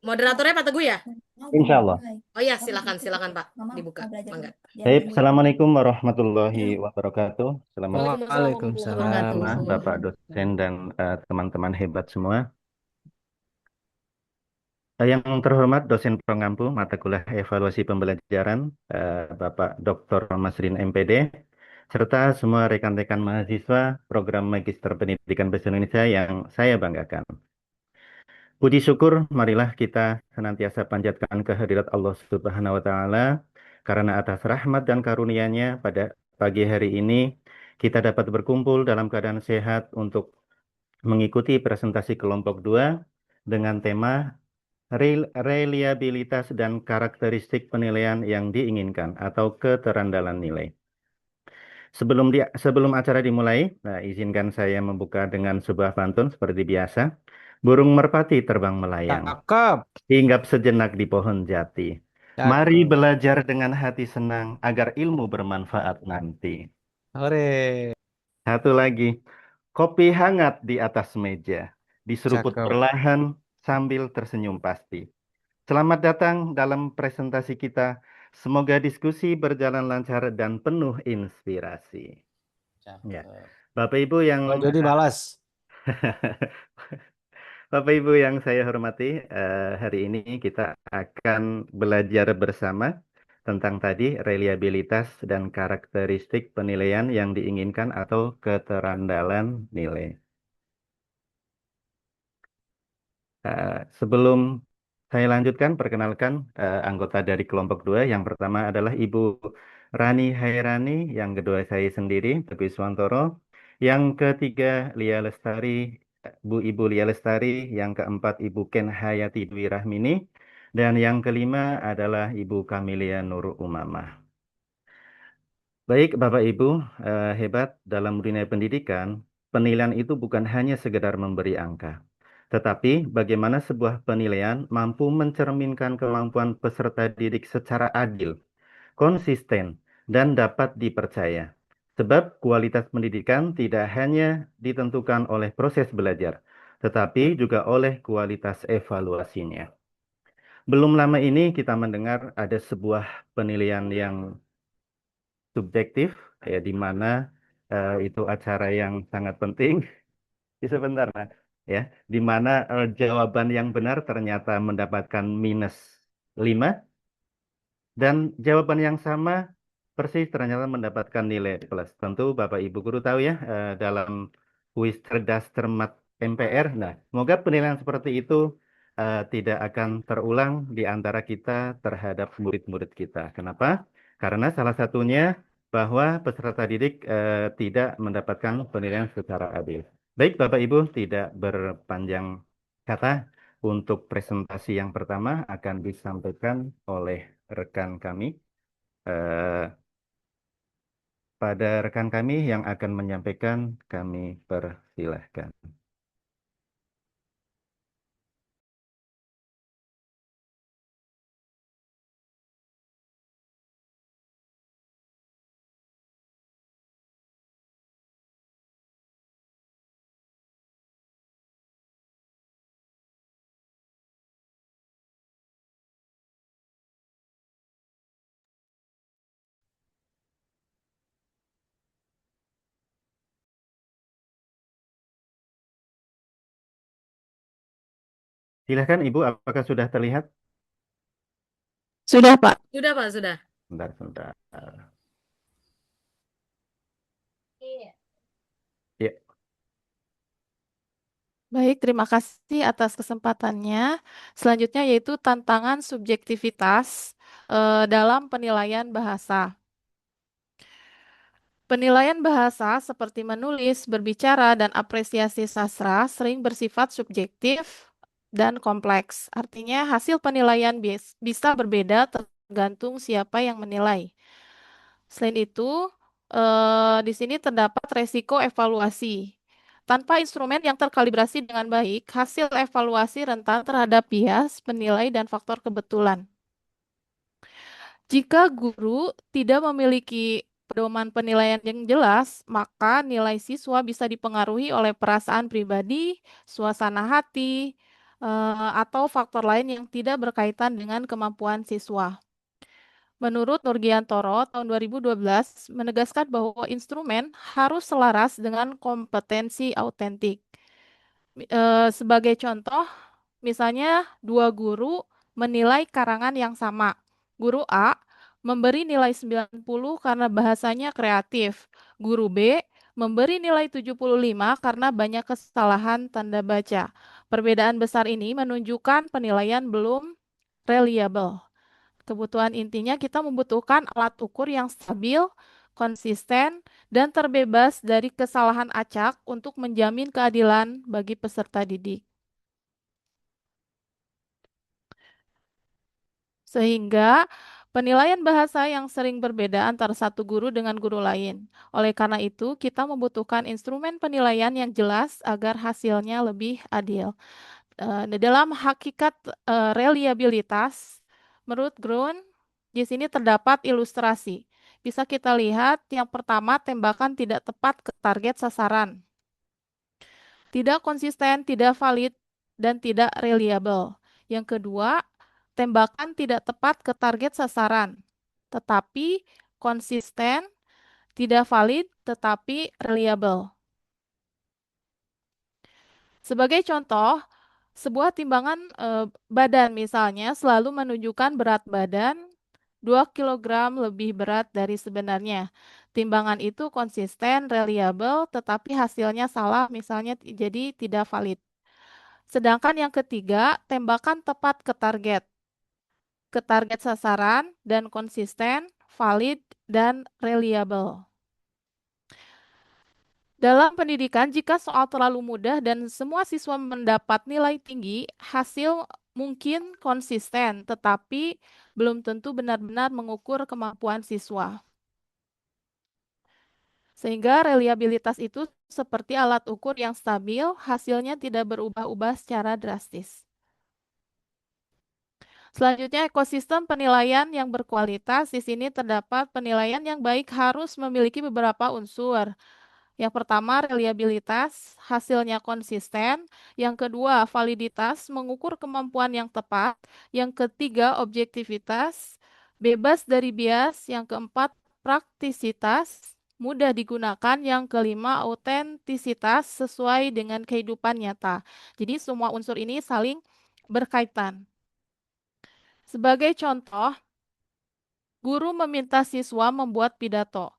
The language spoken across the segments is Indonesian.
Moderatornya Pak Teguh ya? Insya Allah. Oh ya, silakan Pak, dibuka. Mangga. Baik, Assalamualaikum warahmatullahi wabarakatuh. Selamat Waalaikumsalam warahmatullahi Waalaikumsalam wabarakatuh. siang, Bapak dosen dan teman-teman hebat semua. Yang terhormat dosen pengampu mata kuliah evaluasi pembelajaran, Bapak Dr. Masrin MPD, serta semua rekan-rekan mahasiswa program Magister Pendidikan Bahasa Indonesia yang saya banggakan. Puji syukur, marilah kita senantiasa panjatkan kehadirat Allah Subhanahu wa Ta'ala, karena atas rahmat dan karunia-Nya pada pagi hari ini kita dapat berkumpul dalam keadaan sehat untuk mengikuti presentasi kelompok 2 dengan tema reliabilitas dan karakteristik penilaian yang diinginkan atau keterandalan nilai. Sebelum acara dimulai, izinkan saya membuka dengan sebuah pantun seperti biasa. Burung merpati terbang melayang, Cakep, hinggap sejenak di pohon jati. Mari cakep. belajar dengan hati senang agar ilmu bermanfaat nanti. Hore, Satu lagi, kopi hangat di atas meja, diseruput cakep. perlahan sambil tersenyum pasti. Selamat datang dalam presentasi kita. Semoga diskusi berjalan lancar dan penuh inspirasi. Ya, Cakep. Bapak Ibu yang Oh, jadi balas. Bapak Ibu yang saya hormati, hari ini kita akan belajar bersama tentang tadi reliabilitas dan karakteristik penilaian yang diinginkan atau keterandalan nilai. Sebelum saya lanjutkan, perkenalkan anggota dari kelompok 2. Yang pertama adalah Ibu Rani Hairani, yang kedua saya sendiri, Teguh Iswantoro, yang ketiga Lia Lestari, Ibu Lia Lestari, yang keempat Ibu Ken Hayati Dwi Rahmini, dan yang kelima adalah Ibu Kamilia Nur Umamah. Baik, Bapak Ibu, hebat dalam dunia pendidikan, penilaian itu bukan hanya sekedar memberi angka, tetapi bagaimana sebuah penilaian mampu mencerminkan kemampuan peserta didik secara adil, konsisten, dan dapat dipercaya. Sebab kualitas pendidikan tidak hanya ditentukan oleh proses belajar, tetapi juga oleh kualitas evaluasinya. Belum lama ini kita mendengar ada sebuah penilaian yang subjektif, ya, di mana itu acara yang sangat penting. Sebentar, nah, ya, di mana jawaban yang benar ternyata mendapatkan -5 dan jawaban yang sama persis ternyata mendapatkan nilai plus. Tentu Bapak Ibu guru tahu ya, dalam kuis cerdas cermat MPR. Nah, semoga penilaian seperti itu tidak akan terulang di antara kita terhadap murid-murid kita. Kenapa? Karena salah satunya bahwa peserta didik tidak mendapatkan penilaian secara adil. Baik, Bapak Ibu, tidak berpanjang kata, untuk presentasi yang pertama akan disampaikan oleh rekan kami. Eh, Pada rekan kami yang akan menyampaikan, kami persilahkan. Silahkan Ibu, apakah sudah terlihat? Sudah, Pak. Sudah Pak, sudah. Sebentar, sebentar. Ya, Baik, terima kasih atas kesempatannya. Selanjutnya yaitu tantangan subjektivitas dalam penilaian bahasa. Penilaian bahasa seperti menulis, berbicara, dan apresiasi sastra sering bersifat subjektif dan kompleks. Artinya hasil penilaian bisa berbeda tergantung siapa yang menilai. Selain itu, di sini terdapat resiko evaluasi. Tanpa instrumen yang terkalibrasi dengan baik, hasil evaluasi rentan terhadap bias, penilai, dan faktor kebetulan. Jika guru tidak memiliki pedoman penilaian yang jelas, maka nilai siswa bisa dipengaruhi oleh perasaan pribadi, suasana hati, atau faktor lain yang tidak berkaitan dengan kemampuan siswa. Menurut Nurgiantoro, tahun 2012 menegaskan bahwa instrumen harus selaras dengan kompetensi autentik. Sebagai contoh, misalnya dua guru menilai karangan yang sama. Guru A memberi nilai 90 karena bahasanya kreatif. Guru B memberi nilai 75 karena banyak kesalahan tanda baca. Perbedaan besar ini menunjukkan penilaian belum reliable. Kebutuhan intinya kita membutuhkan alat ukur yang stabil, konsisten, dan terbebas dari kesalahan acak untuk menjamin keadilan bagi peserta didik. Sehingga penilaian bahasa yang sering berbeda antara satu guru dengan guru lain. Oleh karena itu, kita membutuhkan instrumen penilaian yang jelas agar hasilnya lebih adil. Dalam hakikat reliabilitas, menurut Grun, di sini terdapat ilustrasi. Bisa kita lihat yang pertama, tembakan tidak tepat ke target sasaran. Tidak konsisten, tidak valid, dan tidak reliable. Yang kedua, tembakan tidak tepat ke target sasaran, tetapi konsisten, tidak valid, tetapi reliable. Sebagai contoh, sebuah timbangan badan misalnya selalu menunjukkan berat badan 2 kg lebih berat dari sebenarnya. Timbangan itu konsisten, reliable, tetapi hasilnya salah, misalnya jadi tidak valid. Sedangkan yang ketiga, tembakan tepat ke target sasaran, dan konsisten, valid, dan reliable. Dalam pendidikan, jika soal terlalu mudah dan semua siswa mendapat nilai tinggi, hasil mungkin konsisten, tetapi belum tentu benar-benar mengukur kemampuan siswa. Sehingga reliabilitas itu seperti alat ukur yang stabil, hasilnya tidak berubah-ubah secara drastis. Selanjutnya, ekosistem penilaian yang berkualitas. Di sini terdapat penilaian yang baik harus memiliki beberapa unsur. Yang pertama, reliabilitas, hasilnya konsisten. Yang kedua, validitas, mengukur kemampuan yang tepat. Yang ketiga, objektivitas, bebas dari bias. Yang keempat, praktisitas, mudah digunakan. Yang kelima, autentisitas, sesuai dengan kehidupan nyata. Jadi semua unsur ini saling berkaitan. Sebagai contoh, guru meminta siswa membuat pidato.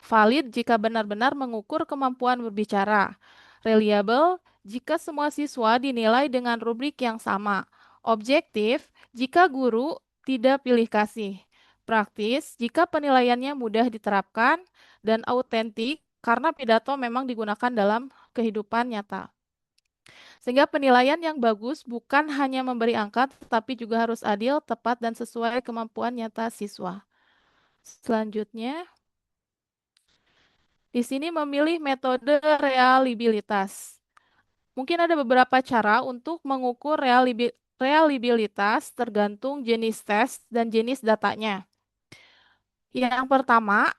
Valid jika benar-benar mengukur kemampuan berbicara. Reliable jika semua siswa dinilai dengan rubrik yang sama. Objektif jika guru tidak pilih kasih. Praktis jika penilaiannya mudah diterapkan. Dan autentik karena pidato memang digunakan dalam kehidupan nyata. Sehingga penilaian yang bagus bukan hanya memberi angka, tetapi juga harus adil, tepat, dan sesuai kemampuan nyata siswa. Selanjutnya, di sini memilih metode reliabilitas. Mungkin ada beberapa cara untuk mengukur reliabilitas tergantung jenis tes dan jenis datanya. Yang pertama,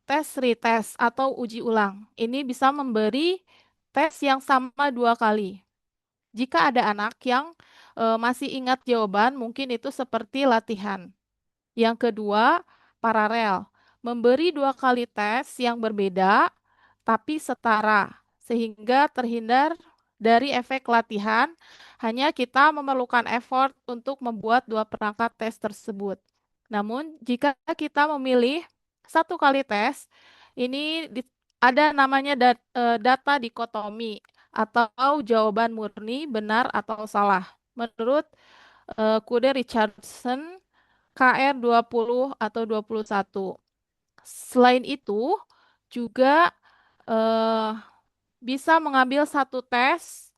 tes retest atau uji ulang. Ini bisa memberi tes yang sama 2 kali. Jika ada anak yang masih ingat jawaban, mungkin itu seperti latihan. Yang kedua, paralel. Memberi 2 kali tes yang berbeda, tapi setara. Sehingga terhindar dari efek latihan, hanya kita memerlukan effort untuk membuat 2 perangkat tes tersebut. Namun, jika kita memilih 1 kali tes, ini ada namanya data dikotomi atau jawaban murni benar atau salah. Menurut Kude Richardson, KR 20 atau 21. Selain itu, juga bisa mengambil 1 tes,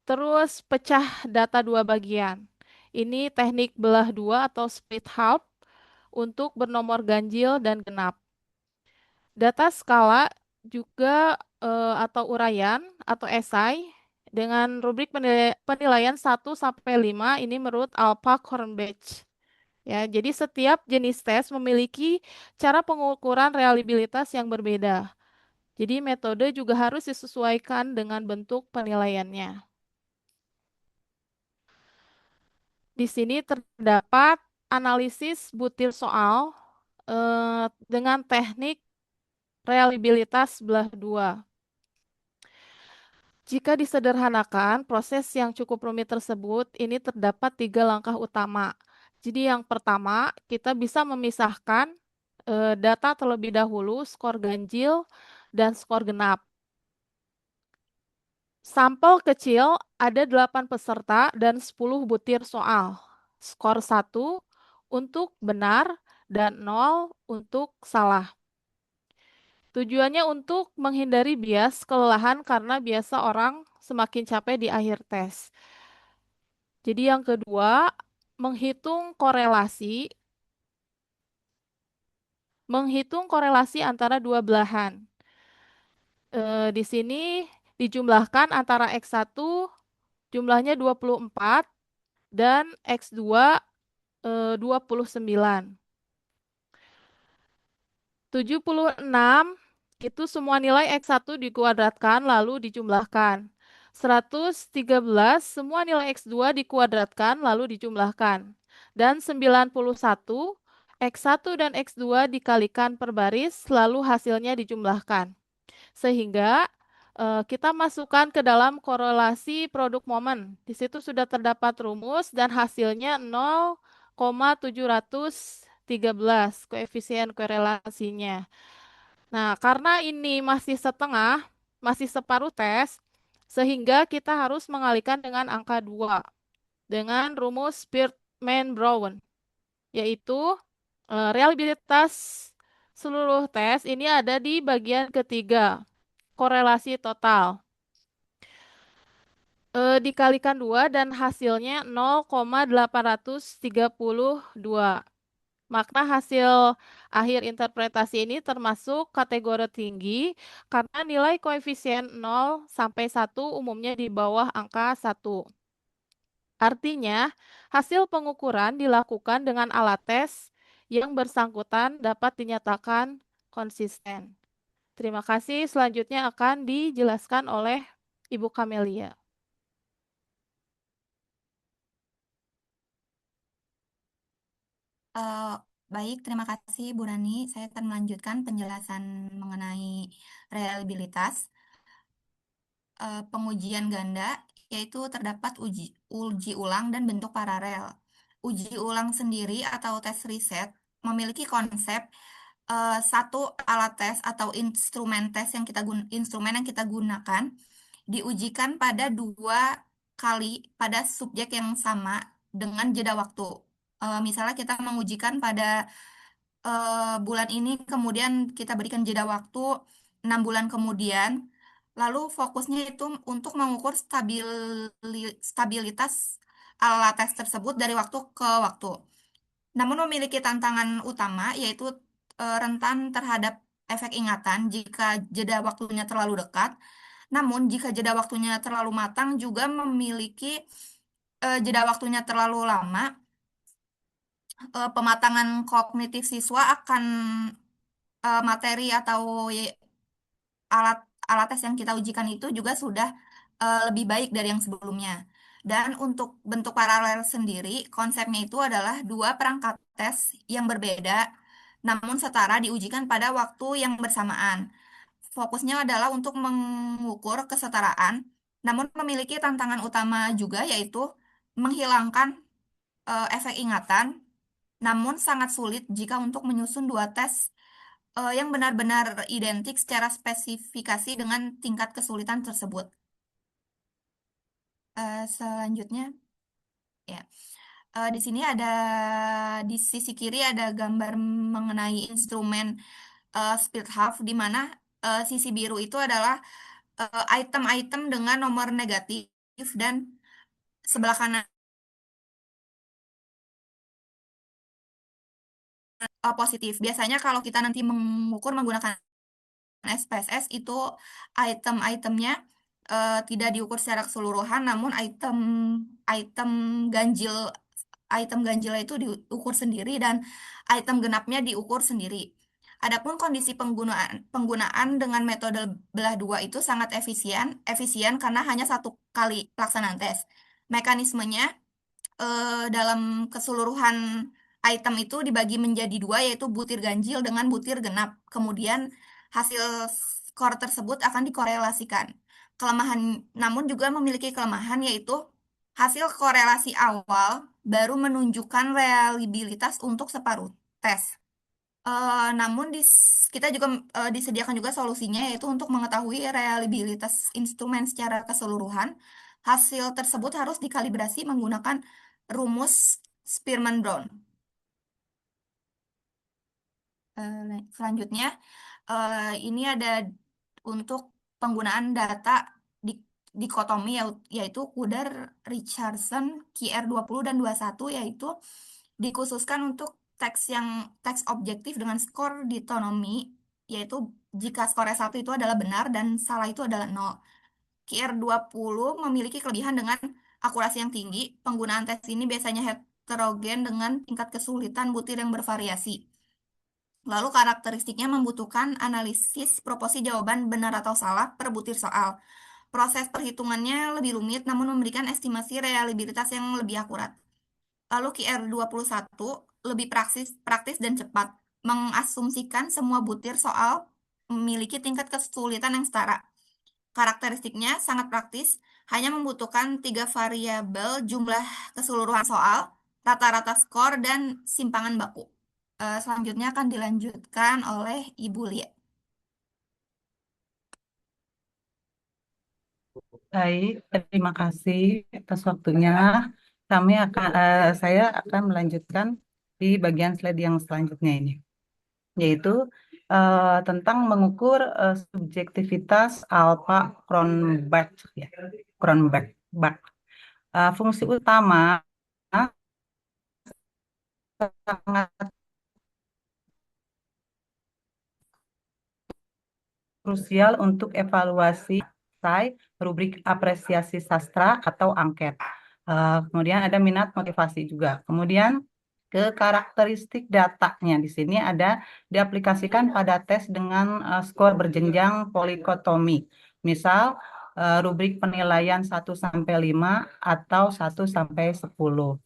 terus pecah data 2 bagian. Ini teknik belah 2 atau split half untuk bernomor ganjil dan genap. Data skala juga atau uraian atau esai dengan rubrik penilaian 1 sampai 5 ini menurut Alpha Kornbach. Ya, jadi setiap jenis tes memiliki cara pengukuran reliabilitas yang berbeda. Jadi metode juga harus disesuaikan dengan bentuk penilaiannya. Di sini terdapat analisis butir soal dengan teknik reliabilitas belah dua. Jika disederhanakan, proses yang cukup rumit tersebut ini terdapat 3 langkah utama. Jadi yang pertama, kita bisa memisahkan data terlebih dahulu, skor ganjil dan skor genap. Sampel kecil ada 8 peserta dan 10 butir soal. Skor 1 untuk benar dan 0 untuk salah. Tujuannya untuk menghindari bias kelelahan karena biasa orang semakin capek di akhir tes. Jadi yang kedua, menghitung korelasi antara dua belahan. Di sini dijumlahkan antara X1 jumlahnya 24 dan X2 29. 76 itu semua nilai X1 dikuadratkan lalu dijumlahkan. 113 semua nilai X2 dikuadratkan lalu dijumlahkan. Dan 91 X1 dan X2 dikalikan per baris lalu hasilnya dijumlahkan. Sehingga kita masukkan ke dalam korelasi produk momen. Di situ sudah terdapat rumus dan hasilnya 0,713 koefisien korelasinya. Nah, karena ini masih setengah, masih separuh tes, sehingga kita harus mengalihkan dengan angka 2 dengan rumus Spearman-Brown, yaitu reliabilitas seluruh tes ini ada di bagian ketiga, korelasi total. Dikalikan 2 dan hasilnya 0,832. Makna hasil akhir interpretasi ini termasuk kategori tinggi karena nilai koefisien 0 sampai 1 umumnya di bawah angka 1. Artinya, hasil pengukuran dilakukan dengan alat tes yang bersangkutan dapat dinyatakan konsisten. Terima kasih. Selanjutnya akan dijelaskan oleh Ibu Kamelia. Baik, terima kasih Bu Rani. Saya akan melanjutkan penjelasan mengenai reliabilitas. Pengujian ganda, yaitu terdapat uji ulang dan bentuk paralel. Uji ulang sendiri atau tes riset memiliki konsep satu alat tes atau instrumen yang kita gunakan diujikan pada 2 kali pada subjek yang sama dengan jeda waktu. Misalnya kita mengujikan pada bulan ini, kemudian kita berikan jeda waktu 6 bulan kemudian, lalu fokusnya itu untuk mengukur stabilitas alat tes tersebut dari waktu ke waktu. Namun memiliki tantangan utama yaitu rentan terhadap efek ingatan jika jeda waktunya terlalu dekat. Namun jika jeda waktunya terlalu matang juga memiliki jeda waktunya terlalu lama, pematangan kognitif siswa akan materi atau alat alat tes yang kita ujikan itu juga sudah lebih baik dari yang sebelumnya. Dan untuk bentuk paralel sendiri, konsepnya itu adalah 2 perangkat tes yang berbeda, namun setara diujikan pada waktu yang bersamaan. Fokusnya adalah untuk mengukur kesetaraan, namun memiliki tantangan utama juga yaitu menghilangkan efek ingatan, namun sangat sulit jika untuk menyusun 2 tes yang benar-benar identik secara spesifikasi dengan tingkat kesulitan tersebut. Selanjutnya, ya, di sini di sisi kiri ada gambar mengenai instrumen split half, di mana sisi biru itu adalah item-item dengan nomor negatif dan sebelah kanan positif. Biasanya kalau kita nanti mengukur menggunakan SPSS itu item-itemnya tidak diukur secara keseluruhan, namun item ganjilnya itu diukur sendiri dan item genapnya diukur sendiri. Adapun kondisi penggunaan dengan metode belah dua itu sangat efisien karena hanya 1 kali pelaksanaan tes. Mekanismenya dalam keseluruhan item itu dibagi menjadi dua, yaitu butir ganjil dengan butir genap. Kemudian hasil skor tersebut akan dikorelasikan. Namun juga memiliki kelemahan, yaitu hasil korelasi awal baru menunjukkan reliabilitas untuk separuh tes. Namun kita juga disediakan juga solusinya, yaitu untuk mengetahui reliabilitas instrumen secara keseluruhan. Hasil tersebut harus dikalibrasi menggunakan rumus Spearman-Brown. Selanjutnya, ini ada untuk penggunaan data dikotomi, yaitu Kudar-Richardson QR20 dan 21, yaitu dikhususkan untuk teks objektif dengan skor ditonomi, yaitu jika skornya 1 itu adalah benar dan salah itu adalah 0. QR20 memiliki kelebihan dengan akurasi yang tinggi. Penggunaan tes ini biasanya heterogen dengan tingkat kesulitan butir yang bervariasi. Lalu karakteristiknya membutuhkan analisis proporsi jawaban benar atau salah per butir soal. Proses perhitungannya lebih rumit namun memberikan estimasi reliabilitas yang lebih akurat. Lalu QR21 lebih praktis dan cepat, mengasumsikan semua butir soal memiliki tingkat kesulitan yang setara. Karakteristiknya sangat praktis, hanya membutuhkan 3 variabel: jumlah keseluruhan soal, rata-rata skor, dan simpangan baku. Selanjutnya akan dilanjutkan oleh Ibu Lia. Baik, terima kasih atas waktunya. Saya akan melanjutkan di bagian slide yang selanjutnya ini, yaitu tentang mengukur subjektivitas alpha Cronbach, ya, Cronbach. Fungsi utama sangat krusial untuk evaluasi rubrik apresiasi sastra atau angket. Kemudian ada minat motivasi juga. Kemudian ke karakteristik datanya di sini ada diaplikasikan pada tes dengan skor berjenjang polikotomi. Misal rubrik penilaian 1-5 atau 1-10.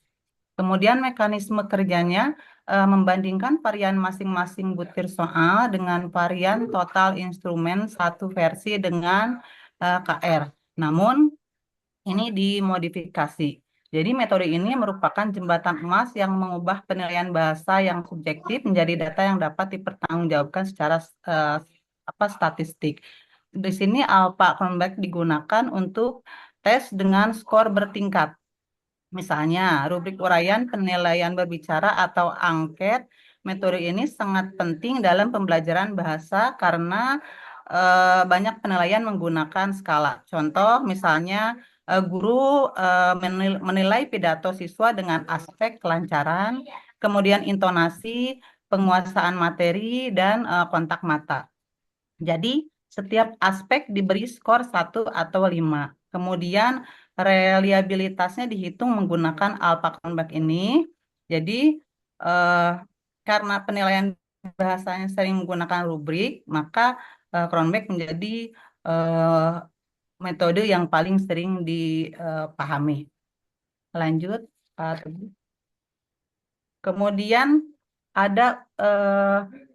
Kemudian mekanisme kerjanya membandingkan varian masing-masing butir soal dengan varian total instrumen satu versi dengan KR. Namun ini dimodifikasi. Jadi metode ini merupakan jembatan emas yang mengubah penilaian bahasa yang subjektif menjadi data yang dapat dipertanggungjawabkan secara statistik. Di sini alpha Cronbach digunakan untuk tes dengan skor bertingkat. Misalnya, rubrik uraian penilaian berbicara atau angket, metode ini sangat penting dalam pembelajaran bahasa karena banyak penilaian menggunakan skala. Contoh, misalnya, guru menilai pidato siswa dengan aspek kelancaran, kemudian intonasi, penguasaan materi, dan kontak mata. Jadi, setiap aspek diberi skor 1 atau 5. Kemudian, reliabilitasnya dihitung menggunakan alpha Cronbach ini. Jadi, karena penilaian bahasanya sering menggunakan rubrik, maka Cronbach menjadi metode yang paling sering dipahami. Lanjut, Pak Teguh. Kemudian ada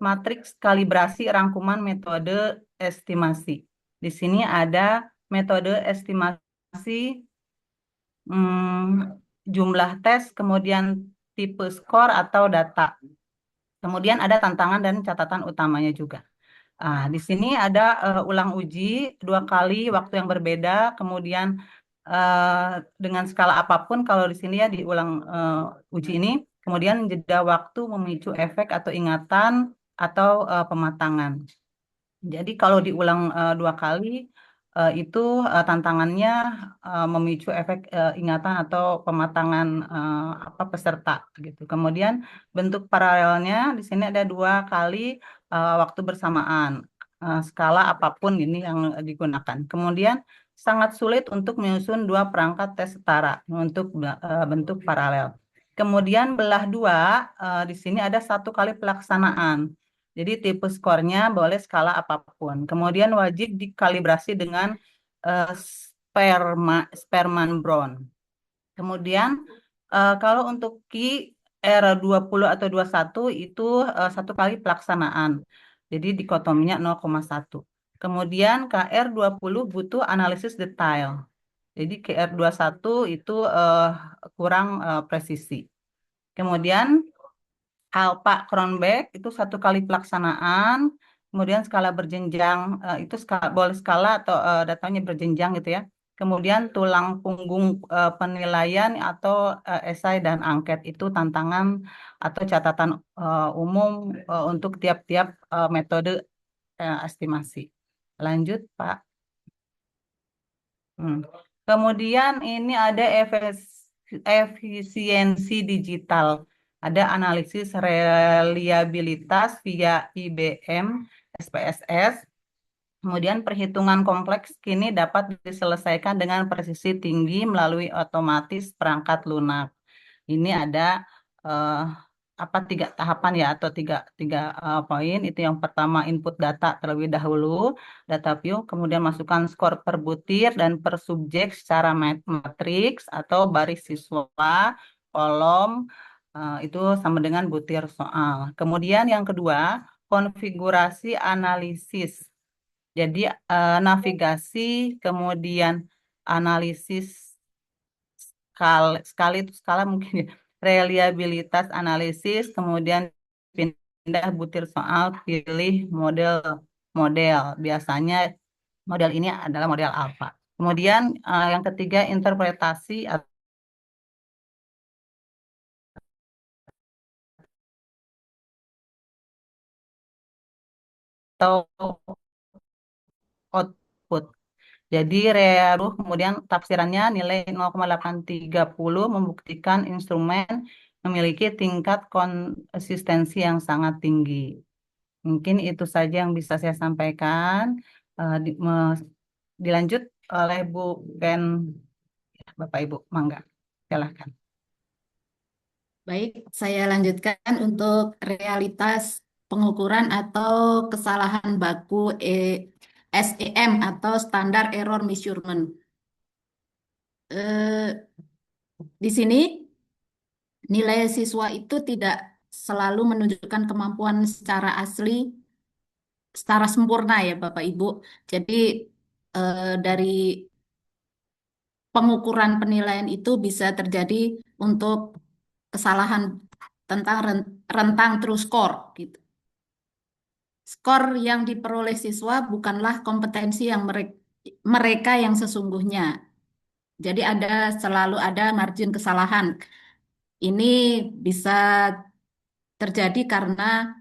matriks kalibrasi rangkuman metode estimasi. Di sini ada metode estimasi jumlah tes, kemudian tipe skor atau data. Kemudian ada tantangan dan catatan utamanya juga. Di sini ada ulang uji 2 kali waktu yang berbeda, kemudian dengan skala apapun kalau di sini ya diulang uji ini, kemudian jeda waktu memicu efek atau ingatan atau pematangan. Jadi kalau diulang 2 kali itu tantangannya memicu efek ingatan atau pematangan peserta gitu. Kemudian bentuk paralelnya di sini ada 2 kali waktu bersamaan, skala apapun ini yang digunakan. Kemudian sangat sulit untuk menyusun 2 perangkat tes setara untuk bentuk paralel. Kemudian belah 2 di sini ada 1 kali pelaksanaan. Jadi tipe skornya boleh skala apapun. Kemudian wajib dikalibrasi dengan Spearman-Brown. Kemudian Kalau untuk KI R20 atau 21 itu satu kali pelaksanaan. Jadi dikotominya 0,1. Kemudian KR20 butuh analisis detail. Jadi KR21 itu kurang presisi. Kemudian Alpha Cronbach itu satu kali pelaksanaan. Kemudian skala berjenjang itu boleh skala atau datanya berjenjang gitu ya. Kemudian tulang punggung penilaian atau esai dan angket itu tantangan atau catatan umum untuk tiap-tiap metode estimasi. Lanjut, Pak. Kemudian ini ada efisiensi digital. Ada analisis reliabilitas via IBM SPSS. Kemudian perhitungan kompleks kini dapat diselesaikan dengan presisi tinggi melalui otomatis perangkat lunak. Ini ada tiga tahapan ya atau tiga poin. Itu yang pertama input data terlebih dahulu, data view, kemudian masukkan skor per butir dan per subjek secara matriks atau baris siswa, kolom, itu sama dengan butir soal. Kemudian yang kedua, konfigurasi analisis. Jadi navigasi, kemudian analisis skala mungkin ya, reliabilitas analisis, kemudian pindah butir soal, pilih model. Biasanya model ini adalah model alpha. Kemudian yang ketiga interpretasi atau output. Jadi Rearuh kemudian tafsirannya nilai 0,830 membuktikan instrumen memiliki tingkat konsistensi yang sangat tinggi. Mungkin itu saja yang bisa saya sampaikan. Dilanjut oleh Bu Ben, Bapak Ibu, mangga, silahkan. Baik, saya lanjutkan untuk realitas pengukuran atau kesalahan baku SEM atau Standar Error Measurement. Di sini nilai siswa itu tidak selalu menunjukkan kemampuan secara asli, secara sempurna ya Bapak Ibu. Jadi dari pengukuran penilaian itu bisa terjadi untuk kesalahan tentang rentang true score gitu. Skor yang diperoleh siswa bukanlah kompetensi yang mereka yang sesungguhnya. Jadi selalu ada margin kesalahan. Ini bisa terjadi karena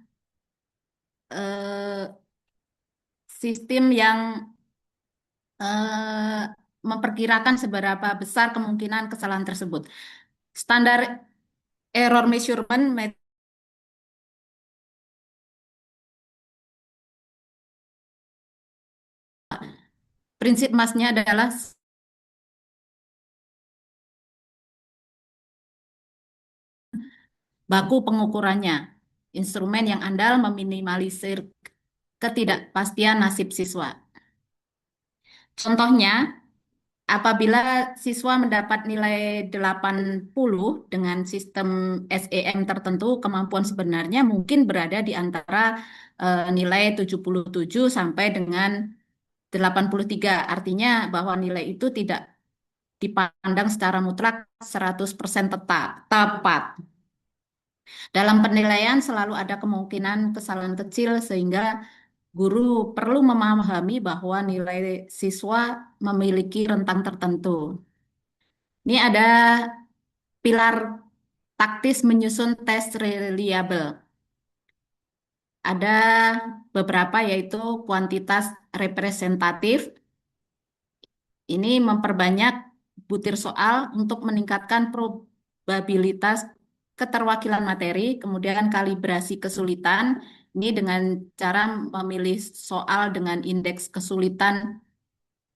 sistem yang memperkirakan seberapa besar kemungkinan kesalahan tersebut. Standar error measurement prinsip masnya adalah baku pengukurannya. Instrumen yang andal meminimalisir ketidakpastian nasib siswa. Contohnya, apabila siswa mendapat nilai 80 dengan sistem SEM tertentu, kemampuan sebenarnya mungkin berada di antara nilai 77 sampai dengan 83. Artinya bahwa nilai itu tidak dipandang secara mutlak 100% tepat. Dalam penilaian selalu ada kemungkinan kesalahan kecil sehingga guru perlu memahami bahwa nilai siswa memiliki rentang tertentu. Ini ada pilar taktis menyusun tes reliable. Ada beberapa yaitu kuantitas representatif. Ini memperbanyak butir soal untuk meningkatkan probabilitas keterwakilan materi, kemudian kalibrasi kesulitan. Ini dengan cara memilih soal dengan indeks kesulitan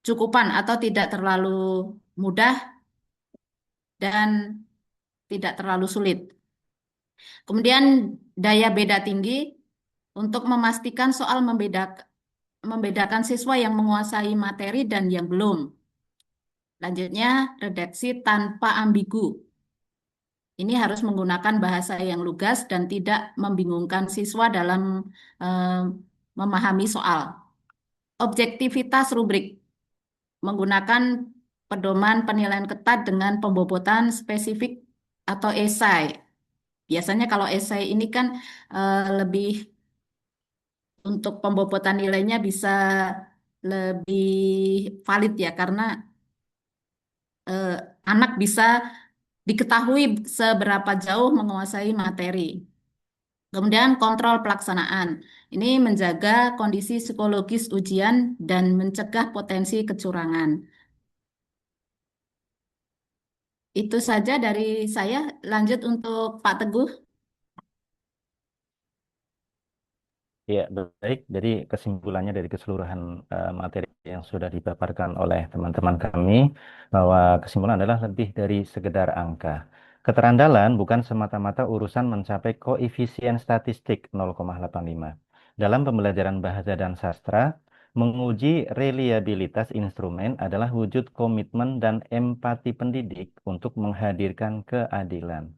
cukupan atau tidak terlalu mudah dan tidak terlalu sulit. Kemudian daya beda tinggi untuk memastikan soal membedakan siswa yang menguasai materi dan yang belum. Lanjutnya, redaksi tanpa ambigu. Ini harus menggunakan bahasa yang lugas dan tidak membingungkan siswa dalam eh, memahami soal. Objektivitas rubrik menggunakan pedoman penilaian ketat dengan pembobotan spesifik atau esai. Biasanya kalau esai ini kan lebih untuk pembobotan nilainya bisa lebih valid ya karena eh, anak bisa diketahui seberapa jauh menguasai materi. Kemudian kontrol pelaksanaan. Ini menjaga kondisi psikologis ujian dan mencegah potensi kecurangan. Itu saja dari saya. Lanjut untuk Pak Teguh. Ya, baik. Jadi kesimpulannya dari keseluruhan materi yang sudah dipaparkan oleh teman-teman kami, bahwa kesimpulan adalah lebih dari sekedar angka. Keterandalan bukan semata-mata urusan mencapai koefisien statistik 0,85. Dalam pembelajaran bahasa dan sastra, menguji reliabilitas instrumen adalah wujud komitmen dan empati pendidik untuk menghadirkan keadilan.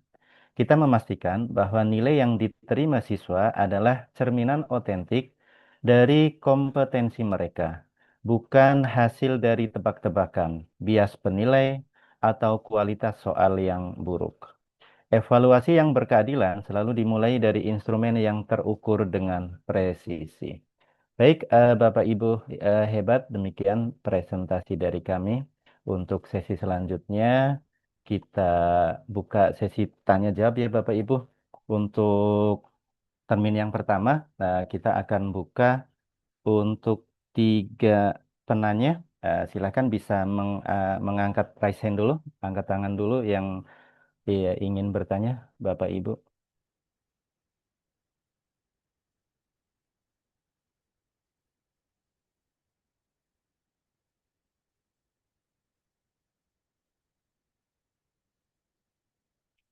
Kita memastikan bahwa nilai yang diterima siswa adalah cerminan otentik dari kompetensi mereka, bukan hasil dari tebak-tebakan, bias penilai, atau kualitas soal yang buruk. Evaluasi yang berkeadilan selalu dimulai dari instrumen yang terukur dengan presisi. Baik, Bapak Ibu hebat, demikian presentasi dari kami. Untuk sesi selanjutnya, kita buka sesi tanya jawab ya Bapak Ibu. Untuk termin yang pertama, kita akan buka untuk 3 penanya. Silakan bisa mengangkat raise hand dulu, angkat tangan dulu yang ingin bertanya, Bapak Ibu.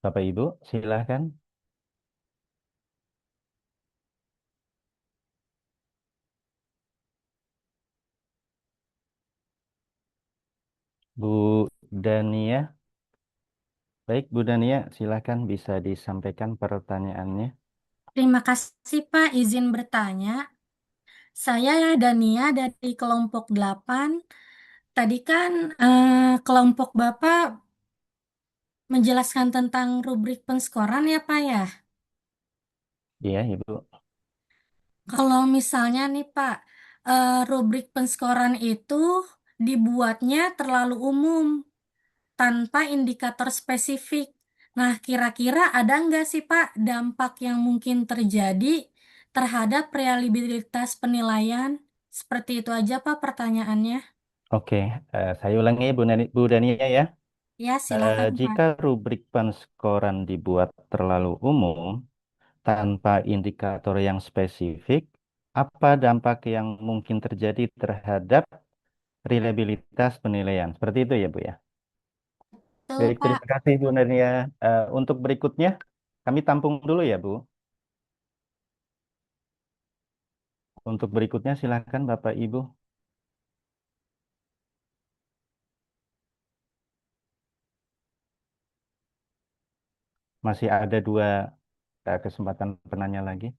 Bapak Ibu, silakan. Bu Dania. Baik, Bu Dania, silakan bisa disampaikan pertanyaannya. Terima kasih Pak, izin bertanya. Saya Dania dari kelompok 8. Tadi kan kelompok Bapak menjelaskan tentang rubrik penskoran ya Pak ya. Iya, Ibu. Kalau misalnya nih Pak, rubrik penskoran itu dibuatnya terlalu umum, tanpa indikator spesifik. Nah, kira-kira ada nggak sih Pak dampak yang mungkin terjadi terhadap reliabilitas penilaian? Seperti itu aja Pak pertanyaannya. Oke, saya ulangi Bu Dania ya. Ya, silakan Pak. Jika rubrik penskoran dibuat terlalu umum, tanpa indikator yang spesifik, apa dampak yang mungkin terjadi terhadap reliabilitas penilaian? Seperti itu ya, Bu ya. Betul Baik, Pak. terima kasih Bu Dania. Untuk berikutnya, kami tampung dulu ya, Bu. Untuk berikutnya, silakan Bapak Ibu. Masih ada 2 kesempatan penanya lagi.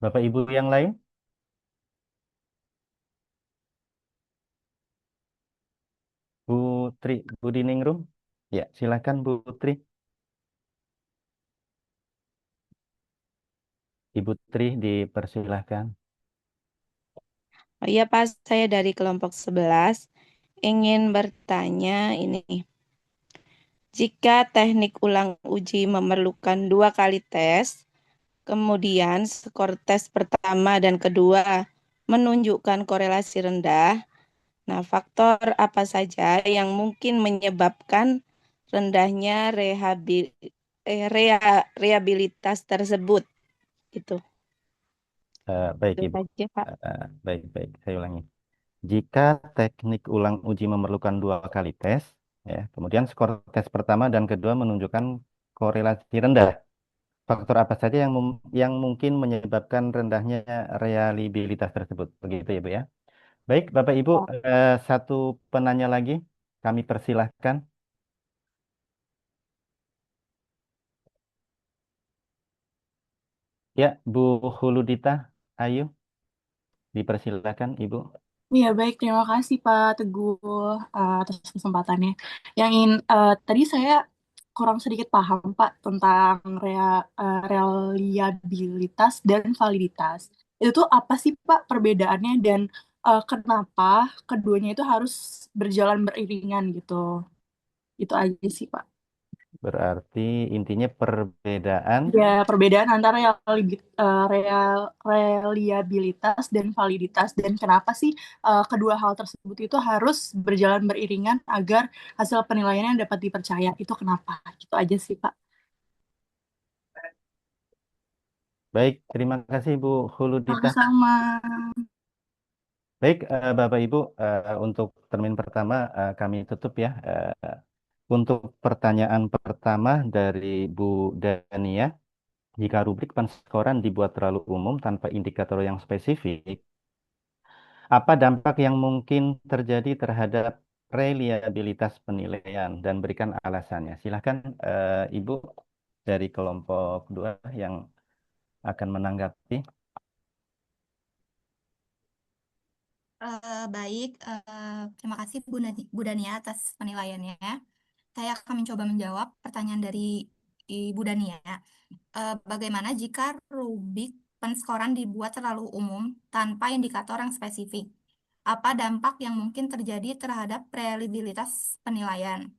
Bapak Ibu yang lain? Bu Tri, Bu Diningrum? Ya, silakan Bu Tri. Ibu Tri dipersilahkan. Oh iya Pak, saya dari kelompok 11 ingin bertanya ini. Jika teknik ulang uji memerlukan 2 kali tes, kemudian skor tes pertama dan kedua menunjukkan korelasi rendah, nah faktor apa saja yang mungkin menyebabkan rendahnya reliabilitas tersebut? Gitu. Baik, Itu Ibu. saja, Pak. Baik. Saya ulangi. Jika teknik ulang uji memerlukan 2 kali tes, ya, kemudian skor tes pertama dan kedua menunjukkan korelasi rendah. Faktor apa saja yang mungkin menyebabkan rendahnya reliabilitas tersebut? Begitu ya, Bu ya. Baik, Bapak Ibu, satu penanya lagi, kami persilahkan. Ya, Bu Huludita, ayo, dipersilakan, Ibu. Iya, baik. Terima kasih Pak Teguh atas kesempatannya. Yang ingin tadi saya kurang sedikit paham Pak tentang reliabilitas dan validitas. Itu tuh apa sih Pak perbedaannya dan kenapa keduanya itu harus berjalan beriringan gitu? Itu aja sih Pak. Berarti intinya perbedaan. Ya, perbedaan antara reliabilitas dan validitas dan kenapa sih kedua hal tersebut itu harus berjalan beriringan agar hasil penilaiannya dapat dipercaya. Itu kenapa? Itu aja sih, Pak. Baik, terima kasih Bu Huludita. Sama-sama. Baik, Bapak Ibu, untuk termin pertama kami tutup ya. Untuk pertanyaan pertama dari Bu Dania, jika rubrik penskoran dibuat terlalu umum tanpa indikator yang spesifik, apa dampak yang mungkin terjadi terhadap reliabilitas penilaian dan berikan alasannya. Silahkan Ibu dari kelompok 2 yang akan menanggapi. Baik, terima kasih Bu Dania atas penilaiannya. Saya akan mencoba menjawab pertanyaan dari Ibu Dania. Bagaimana jika rubrik penskoran dibuat terlalu umum tanpa indikator yang spesifik? Apa dampak yang mungkin terjadi terhadap reliabilitas penilaian?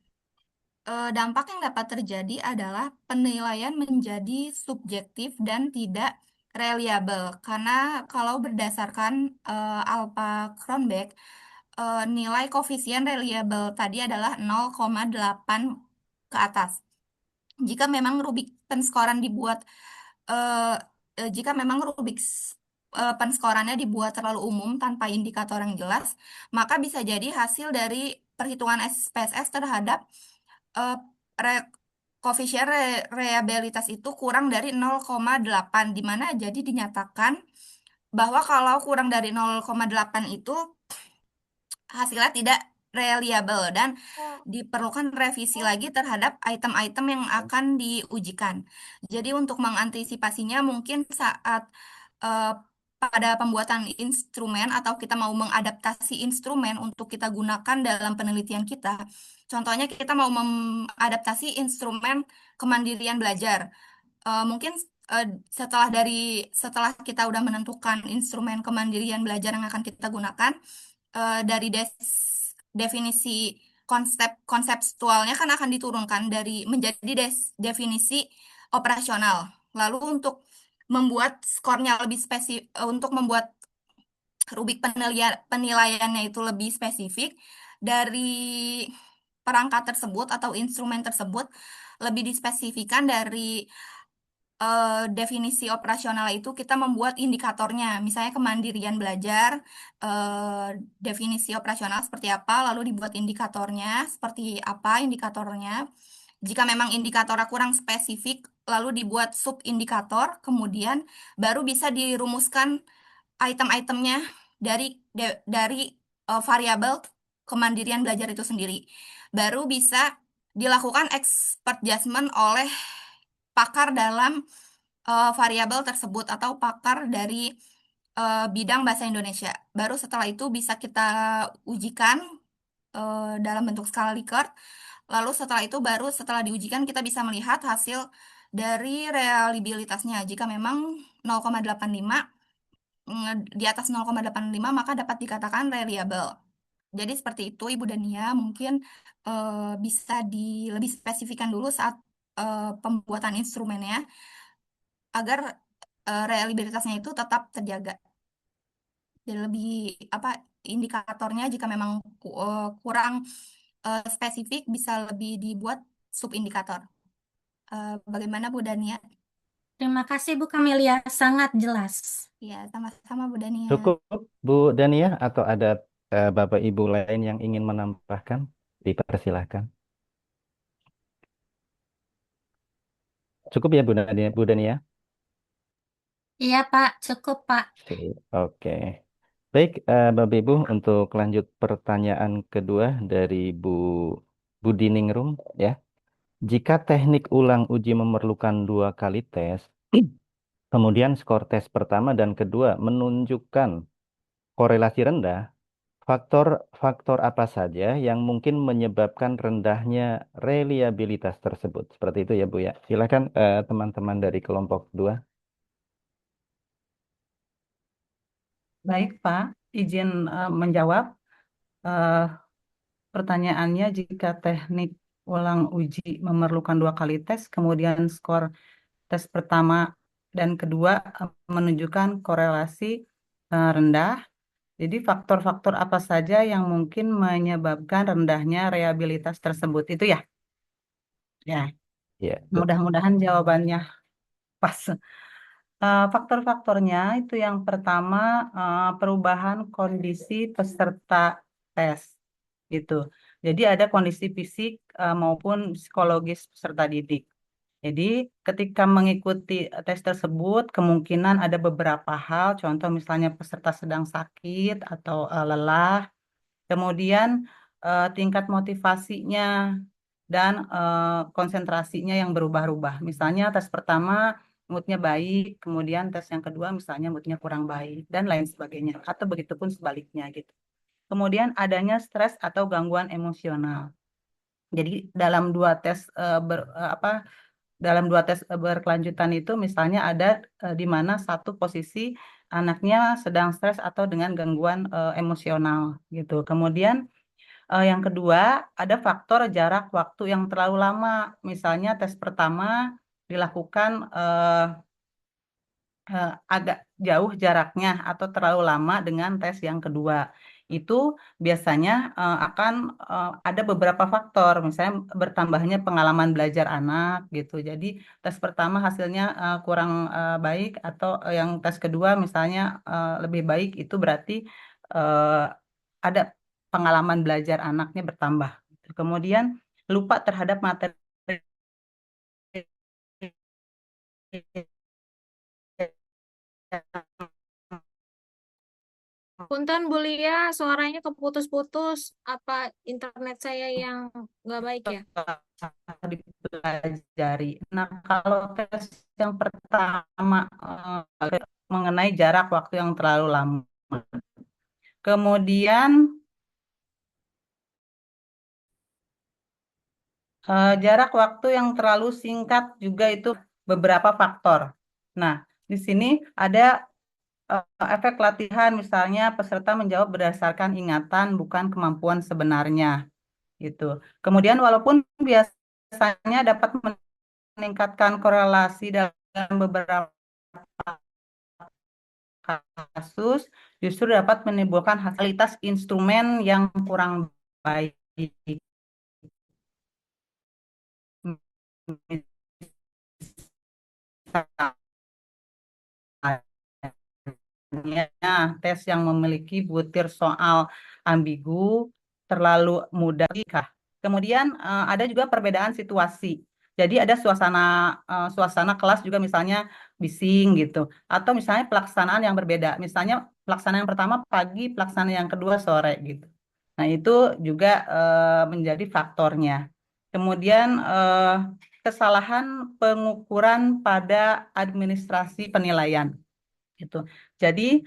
Dampak yang dapat terjadi adalah penilaian menjadi subjektif dan tidak reliable. Karena kalau berdasarkan Alpha Kronberg, nilai koefisien reliable tadi adalah 0,8 ke atas. Jika memang rubrik penskoran dibuat eh, jika memang rubrik penskorannya dibuat terlalu umum tanpa indikator yang jelas, maka bisa jadi hasil dari perhitungan SPSS terhadap eh, re- koefisien reliabilitas itu kurang dari 0,8, di mana jadi dinyatakan bahwa kalau kurang dari 0,8 itu hasilnya tidak reliable dan diperlukan revisi lagi terhadap item-item yang akan diujikan. Jadi untuk mengantisipasinya mungkin saat eh, pada pembuatan instrumen atau kita mau mengadaptasi instrumen untuk kita gunakan dalam penelitian kita. Contohnya kita mau mengadaptasi instrumen kemandirian belajar. Mungkin setelah kita udah menentukan instrumen kemandirian belajar yang akan kita gunakan, dari definisi konseptualnya kan akan diturunkan dari menjadi definisi operasional. Lalu untuk membuat skornya lebih spesifik, untuk membuat rubrik penilaiannya itu lebih spesifik dari perangkat tersebut atau instrumen tersebut lebih dispesifikan dari definisi operasional itu kita membuat indikatornya, misalnya kemandirian belajar, definisi operasional seperti apa, lalu dibuat indikatornya seperti apa indikatornya. Jika memang indikatornya kurang spesifik, lalu dibuat sub-indikator, kemudian baru bisa dirumuskan item-itemnya dari variabel kemandirian belajar itu sendiri. Baru bisa dilakukan expert judgment oleh pakar dalam variabel tersebut atau pakar dari bidang bahasa Indonesia. Baru setelah itu bisa kita ujikan dalam bentuk skala Likert. Lalu setelah itu baru setelah diujikan kita bisa melihat hasil dari reliabilitasnya. Jika memang 0,85 di atas 0,85 maka dapat dikatakan reliable. Jadi seperti itu Ibu Dania, mungkin bisa lebih spesifikan dulu saat pembuatan instrumennya agar reliabilitasnya itu tetap terjaga. Dan lebih apa indikatornya jika memang kurang spesifik bisa lebih dibuat subindikator. Bagaimana Bu Dania? Terima kasih Bu Kamelia, sangat jelas. Ya, sama-sama Bu Dania. Cukup Bu Dania atau ada Bapak Ibu lain yang ingin menambahkan? Dipersilahkan. Cukup ya Bu Dania? Bu Dania? Iya Pak, cukup Pak. Oke. Baik, Bapak Ibu, untuk lanjut pertanyaan kedua dari Bu Diningrum ya. Jika teknik ulang uji memerlukan 2 kali tes, kemudian skor tes pertama dan kedua menunjukkan korelasi rendah, faktor-faktor apa saja yang mungkin menyebabkan rendahnya reliabilitas tersebut? Seperti itu ya Bu ya. Silakan teman-teman dari kelompok 2. Baik, Pak. Izin menjawab pertanyaannya, jika teknik ulang uji memerlukan 2 kali tes, kemudian skor tes pertama dan kedua menunjukkan korelasi rendah. Jadi faktor-faktor apa saja yang mungkin menyebabkan rendahnya reliabilitas tersebut, itu ya? Ya, Ya, mudah-mudahan jawabannya pas. Faktor-faktornya itu yang pertama, perubahan kondisi peserta tes gitu. Jadi ada kondisi fisik maupun psikologis peserta didik. Jadi ketika mengikuti tes tersebut kemungkinan ada beberapa hal, contoh misalnya peserta sedang sakit atau lelah, kemudian tingkat motivasinya dan konsentrasinya yang berubah-ubah. Misalnya tes pertama moodnya baik, kemudian tes yang kedua misalnya moodnya kurang baik, dan lain sebagainya. Atau begitu pun sebaliknya gitu. Kemudian adanya stres atau gangguan emosional. Jadi dalam dua tes berkelanjutan itu misalnya ada di mana satu posisi anaknya sedang stres atau dengan gangguan emosional gitu. Kemudian yang kedua, ada faktor jarak waktu yang terlalu lama. Misalnya tes pertama dilakukan agak jauh jaraknya atau terlalu lama dengan tes yang kedua. Itu biasanya akan ada beberapa faktor, misalnya bertambahnya pengalaman belajar anak gitu. Jadi tes pertama hasilnya kurang baik atau yang tes kedua misalnya lebih baik, itu berarti ada pengalaman belajar anaknya bertambah. Kemudian lupa terhadap materi Punten Bu Lia, suaranya keputus-putus. Apa internet saya yang nggak baik ya? dipelajari. Nah, kalau tes yang pertama mengenai jarak waktu yang terlalu lama. Kemudian jarak waktu yang terlalu singkat juga itu beberapa faktor. Nah, di sini ada efek latihan, misalnya peserta menjawab berdasarkan ingatan bukan kemampuan sebenarnya gitu. Kemudian walaupun biasanya dapat meningkatkan korelasi dalam beberapa kasus, justru dapat menimbulkan hasiltas instrumen yang kurang baik. Tes yang memiliki butir soal ambigu, terlalu mudah. Kemudian ada juga perbedaan situasi. Jadi ada suasana kelas juga misalnya bising gitu. Atau misalnya pelaksanaan yang berbeda. Misalnya pelaksanaan yang pertama pagi, pelaksanaan yang kedua sore gitu. Nah itu juga menjadi faktornya. Kemudian kesalahan pengukuran pada administrasi penilaian. Gitu. Jadi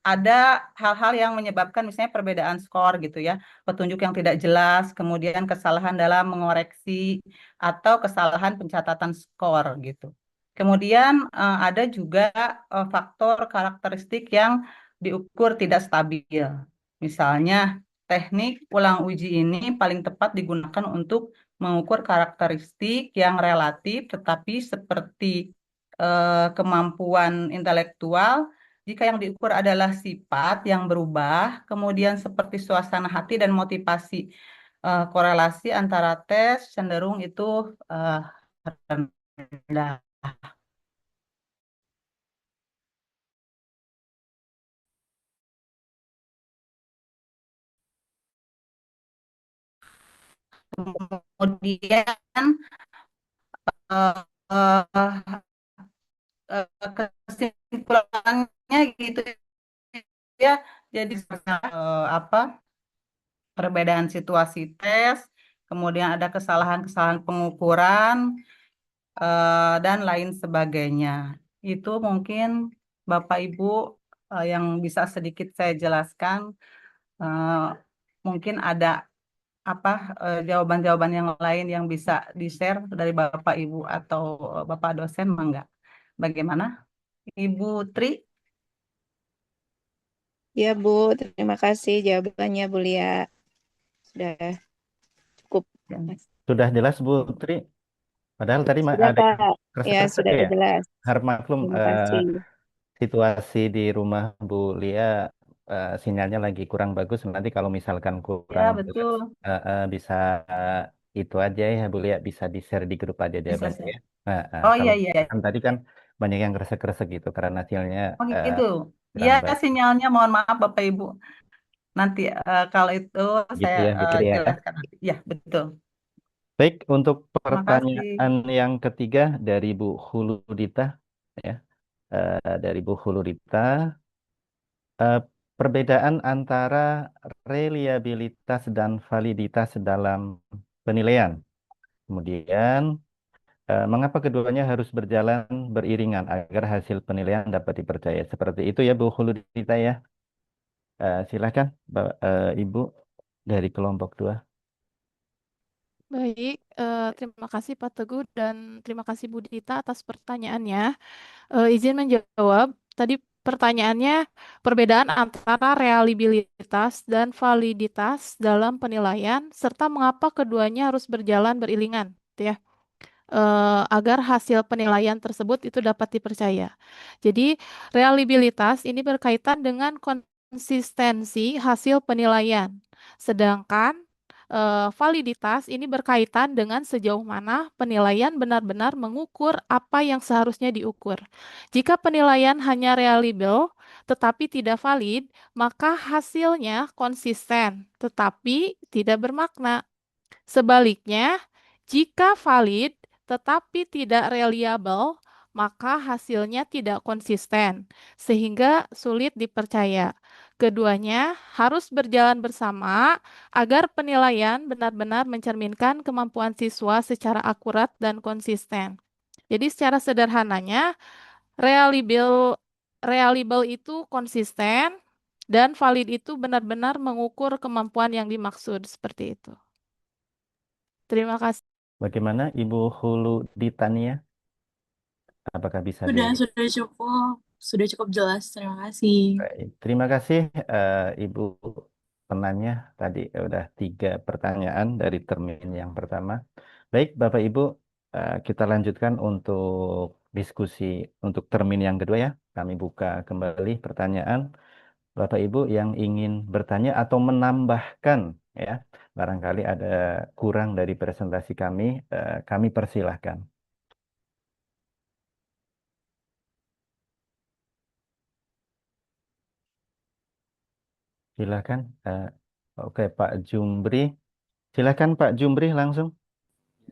ada hal-hal yang menyebabkan misalnya perbedaan skor gitu ya, petunjuk yang tidak jelas, kemudian kesalahan dalam mengoreksi atau kesalahan pencatatan skor gitu. Kemudian ada juga faktor karakteristik yang diukur tidak stabil. Misalnya teknik ulang uji ini paling tepat digunakan untuk mengukur karakteristik yang relatif, tetapi seperti kemampuan intelektual, jika yang diukur adalah sifat yang berubah, kemudian seperti suasana hati dan motivasi, korelasi antara tes cenderung itu rendah. Kemudian eh, eh, kesimpulannya gitu ya. Jadi apa perbedaan situasi tes, kemudian ada kesalahan-kesalahan pengukuran dan lain sebagainya. Itu mungkin Bapak Ibu yang bisa sedikit saya jelaskan. Eh, Mungkin ada apa jawaban-jawaban yang lain yang bisa di-share dari Bapak Ibu atau Bapak dosen, mangga. Bagaimana? Ibu Tri? Ya, Bu. Terima kasih jawabannya, Bu Lia. Sudah cukup, Mas. Sudah jelas Bu Tri? Padahal tadi Sudah, ada yang Pak. Ya, kresek-kresek sudah ya. jelas. Harap maklum Terima kasih. situasi di rumah Bu Lia sinyalnya lagi kurang bagus. Nanti kalau misalkan Ya, kurang jelas betul. bisa itu aja ya Bu Lia, bisa di-share di grup aja Bisa jawabannya saya. ya. Oh Kalau iya, iya. kan tadi kan banyak yang kresek-kresek gitu karena sinyalnya Oh gitu. kurang Ya, baik. sinyalnya mohon maaf Bapak Ibu. Nanti kalau itu Gitu saya ya Bu Tri ya. jelaskan nanti. Ya, betul. Baik, untuk Terima kasih. pertanyaan yang ketiga dari Bu Huludita ya. Dari Bu Huludita, eh, perbedaan antara reliabilitas dan validitas dalam penilaian. Kemudian, mengapa keduanya harus berjalan beriringan agar hasil penilaian dapat dipercaya? Seperti itu ya Bu Huludita ya. Silakan Ibu dari kelompok 2. Baik, terima kasih Pak Teguh dan terima kasih Bu Dita atas pertanyaannya. Izin menjawab, tadi pertanyaannya perbedaan antara reliabilitas dan validitas dalam penilaian serta mengapa keduanya harus berjalan beriringan, gitu ya. Agar hasil penilaian tersebut itu dapat dipercaya. Jadi, reliabilitas ini berkaitan dengan konsistensi hasil penilaian, sedangkan validitas ini berkaitan dengan sejauh mana penilaian benar-benar mengukur apa yang seharusnya diukur. Jika penilaian hanya reliable tetapi tidak valid, maka hasilnya konsisten tetapi tidak bermakna. Sebaliknya, jika valid tetapi tidak reliable, maka hasilnya tidak konsisten, sehingga sulit dipercaya. Keduanya harus berjalan bersama agar penilaian benar-benar mencerminkan kemampuan siswa secara akurat dan konsisten. Jadi secara sederhananya, reliable reliable itu konsisten dan valid itu benar-benar mengukur kemampuan yang dimaksud seperti itu. Terima kasih. Bagaimana Ibu Huluditania? Apakah bisa Sudah cukup jelas. Terima kasih. Baik, terima kasih Ibu penanya tadi udah 3 pertanyaan dari termin yang pertama. Baik, Bapak Ibu, kita lanjutkan untuk diskusi untuk termin yang kedua ya. Kami buka kembali pertanyaan Bapak Ibu yang ingin bertanya atau menambahkan ya. Barangkali ada kurang dari presentasi kami persilahkan. Silakan. Oke, Pak Jumbri. Silakan Pak Jumbri langsung.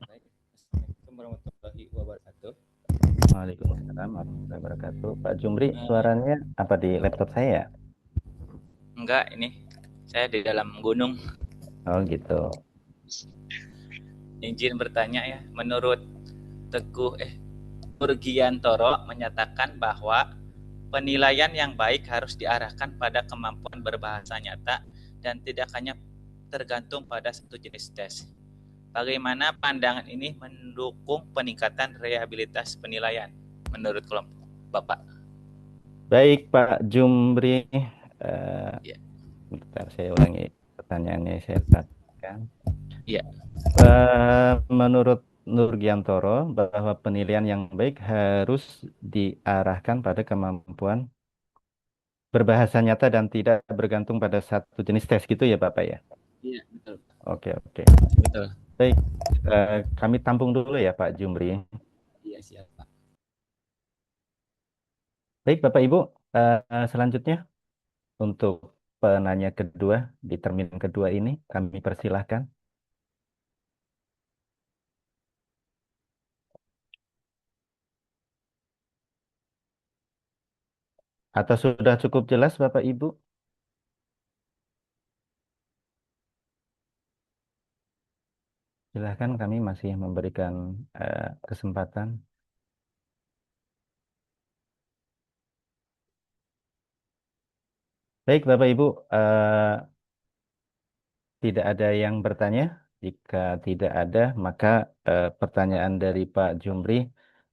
Assalamualaikum warahmatullahi wabarakatuh. Waalaikumsalam warahmatullahi wabarakatuh. Pak Jumbri, suaranya apa di laptop saya? Enggak, ini saya di dalam gunung. Oh gitu. Izin bertanya ya, menurut Nurgiantoro menyatakan bahwa penilaian yang baik harus diarahkan pada kemampuan berbahasa nyata dan tidak hanya tergantung pada satu jenis tes. Bagaimana pandangan ini mendukung peningkatan reliabilitas penilaian menurut kelompok Bapak? Baik Pak Jumbri. Ya. Bentar, saya ulangi pertanyaannya, saya perhatikan. Ya. Menurut Nurgiantoro bahwa penilaian yang baik harus diarahkan pada kemampuan berbahasa nyata dan tidak bergantung pada satu jenis tes gitu ya Bapak ya? Iya, betul. Oke. Betul. Baik, kami tampung dulu ya Pak Jumbri. Iya, siap Pak. Baik Bapak Ibu, selanjutnya untuk penanya kedua di termin kedua ini kami persilahkan. Atau sudah cukup jelas Bapak Ibu? Silahkan, kami masih memberikan kesempatan. Baik Bapak Ibu, tidak ada yang bertanya. Jika tidak ada, maka pertanyaan dari Pak Jumri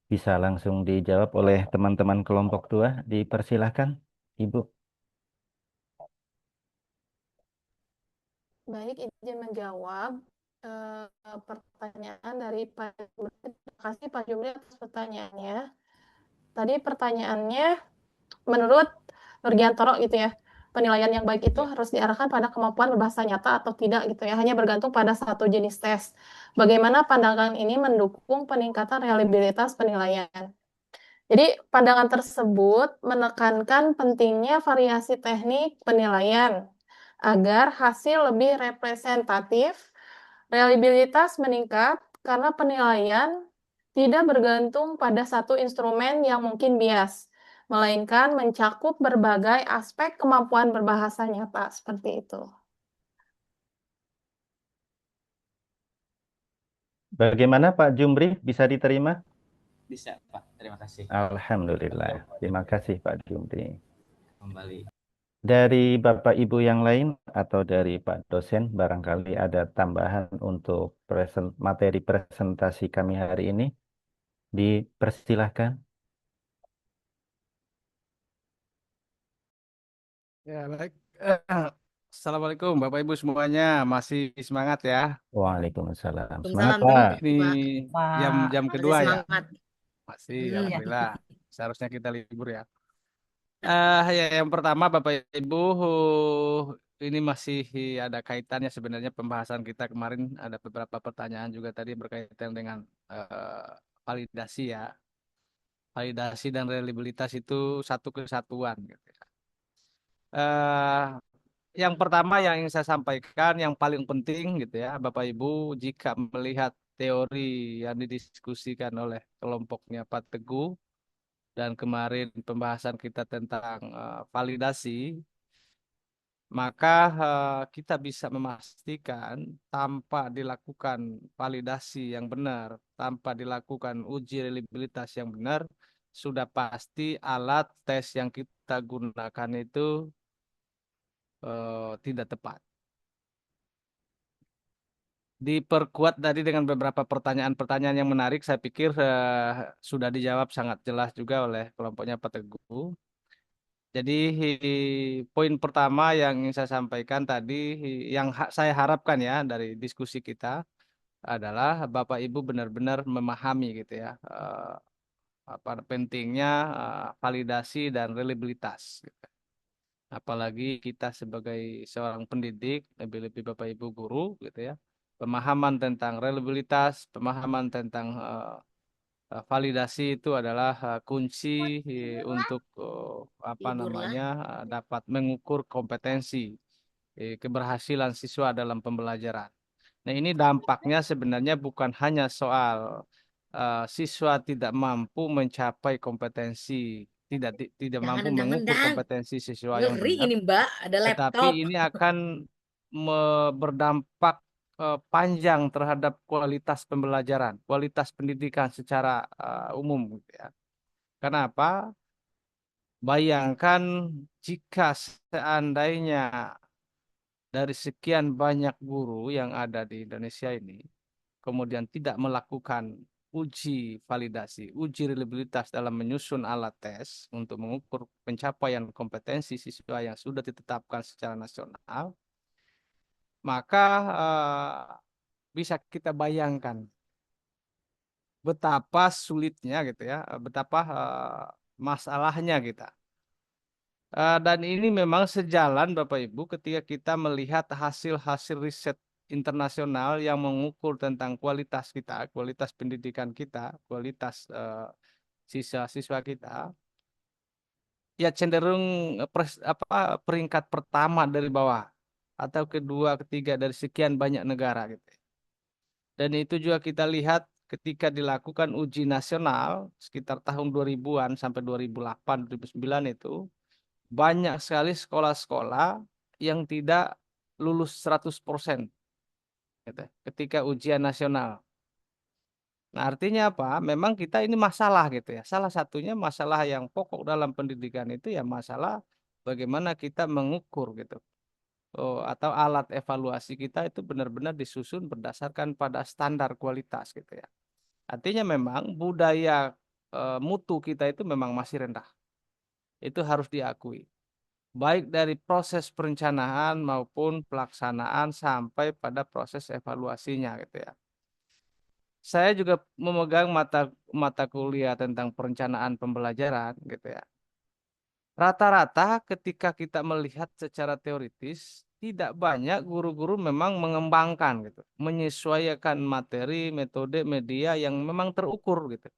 bisa langsung dijawab oleh teman-teman kelompok tua. Dipersilahkan, Ibu. Baik, izin menjawab pertanyaan dari Pak Jumri. Terima kasih Pak Jumri atas pertanyaannya. Tadi pertanyaannya, menurut Nurgiantoro gitu ya, penilaian yang baik itu harus diarahkan pada kemampuan berbahasa nyata atau tidak gitu ya, hanya bergantung pada satu jenis tes. Bagaimana pandangan ini mendukung peningkatan reliabilitas penilaian? Jadi pandangan tersebut menekankan pentingnya variasi teknik penilaian agar hasil lebih representatif, reliabilitas meningkat karena penilaian tidak bergantung pada satu instrumen yang mungkin bias, melainkan mencakup berbagai aspek kemampuan berbahasa nyata seperti itu. Bagaimana Pak Jumri, bisa diterima? Bisa, Pak. Terima kasih. Alhamdulillah. Terima kasih Pak Jumri. Kembali. Dari Bapak Ibu yang lain atau dari Pak dosen, barangkali ada tambahan untuk materi presentasi kami hari ini. Dipersilahkan. Ya, baik. Assalamualaikum Bapak Ibu semuanya. Masih semangat ya? Waalaikumsalam. Semangat Waalaikumsalam, Pak. Pak. Ini Pak. jam Masih kedua ya? semangat. Masih, Hmm. alhamdulillah. Seharusnya kita libur ya. Ya, yang pertama Bapak Ibu, ini masih ada kaitannya sebenarnya pembahasan kita kemarin. Ada beberapa pertanyaan juga tadi berkaitan dengan validasi ya. Validasi dan reliabilitas itu satu kesatuan gitu ya. Yang pertama yang ingin saya sampaikan, yang paling penting gitu ya, Bapak Ibu, jika melihat teori yang didiskusikan oleh kelompoknya Pak Teguh dan kemarin pembahasan kita tentang validasi, maka kita bisa memastikan tanpa dilakukan validasi yang benar, tanpa dilakukan uji reliabilitas yang benar, sudah pasti alat tes yang kita gunakan itu tidak tepat. Diperkuat tadi dengan beberapa pertanyaan-pertanyaan yang menarik, saya pikir sudah dijawab sangat jelas juga oleh kelompoknya Pak Teguh. Jadi poin pertama yang ingin saya sampaikan tadi, yang saya harapkan ya dari diskusi kita adalah Bapak Ibu benar-benar memahami gitu ya apa pentingnya validasi dan reliabilitas. Gitu. Apalagi kita sebagai seorang pendidik, lebih-lebih Bapak Ibu guru gitu ya. Pemahaman tentang reliabilitas, pemahaman tentang validasi itu adalah kunci untuk apa namanya dapat mengukur kompetensi keberhasilan siswa dalam pembelajaran. Nah, ini dampaknya sebenarnya bukan hanya soal siswa tidak mampu mencapai kompetensi, tidak mampu mengukur kompetensi siswa yang Ngeri benar, ini Mbak, ada tetapi laptop. ini akan berdampak panjang terhadap kualitas pembelajaran, kualitas pendidikan secara umum gitu ya. Kenapa? Bayangkan jika seandainya dari sekian banyak guru yang ada di Indonesia ini, kemudian tidak melakukan uji validasi, uji reliabilitas dalam menyusun alat tes untuk mengukur pencapaian kompetensi siswa yang sudah ditetapkan secara nasional, maka bisa kita bayangkan betapa sulitnya gitu ya, betapa masalahnya kita. Dan ini memang sejalan Bapak Ibu ketika kita melihat hasil-hasil riset internasional yang mengukur tentang kualitas kita, kualitas pendidikan kita, kualitas siswa-siswa kita, ya cenderung peringkat pertama dari bawah atau kedua, ketiga dari sekian banyak negara gitu. Dan itu juga kita lihat ketika dilakukan uji nasional sekitar tahun 2000-an sampai 2008, 2009 itu banyak sekali sekolah-sekolah yang tidak lulus 100% gitu, ketika ujian nasional. Nah, artinya apa? Memang kita ini masalah gitu ya. Salah satunya masalah yang pokok dalam pendidikan itu ya masalah bagaimana kita mengukur gitu. Atau alat evaluasi kita itu benar-benar disusun berdasarkan pada standar kualitas gitu ya. Artinya memang budaya mutu kita itu memang masih rendah. Itu harus diakui. Baik dari proses perencanaan maupun pelaksanaan sampai pada proses evaluasinya gitu ya. Saya juga memegang mata kuliah tentang perencanaan pembelajaran gitu ya. Rata-rata ketika kita melihat secara teoritis, tidak banyak guru-guru memang mengembangkan gitu, menyesuaikan materi, metode, media yang memang terukur gitu.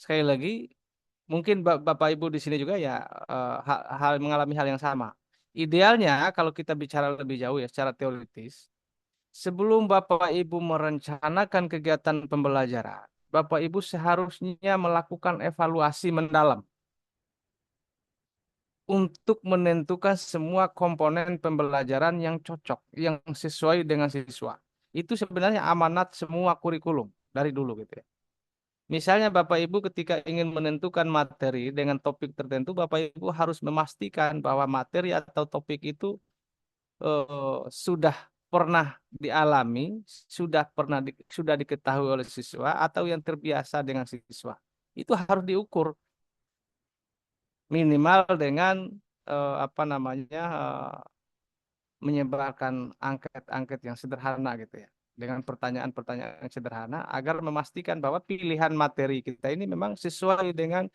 Sekali lagi, mungkin Bapak Ibu di sini juga ya mengalami hal yang sama. Idealnya kalau kita bicara lebih jauh ya secara teoritis, sebelum Bapak Ibu merencanakan kegiatan pembelajaran, Bapak Ibu seharusnya melakukan evaluasi mendalam untuk menentukan semua komponen pembelajaran yang cocok, yang sesuai dengan siswa. Itu sebenarnya amanat semua kurikulum dari dulu gitu ya. Misalnya Bapak Ibu ketika ingin menentukan materi dengan topik tertentu, Bapak Ibu harus memastikan bahwa materi atau topik itu sudah pernah dialami, sudah diketahui oleh siswa atau yang terbiasa dengan siswa. Itu harus diukur minimal dengan menyebarkan angket-angket yang sederhana gitu ya, dengan pertanyaan-pertanyaan yang sederhana agar memastikan bahwa pilihan materi kita ini memang sesuai dengan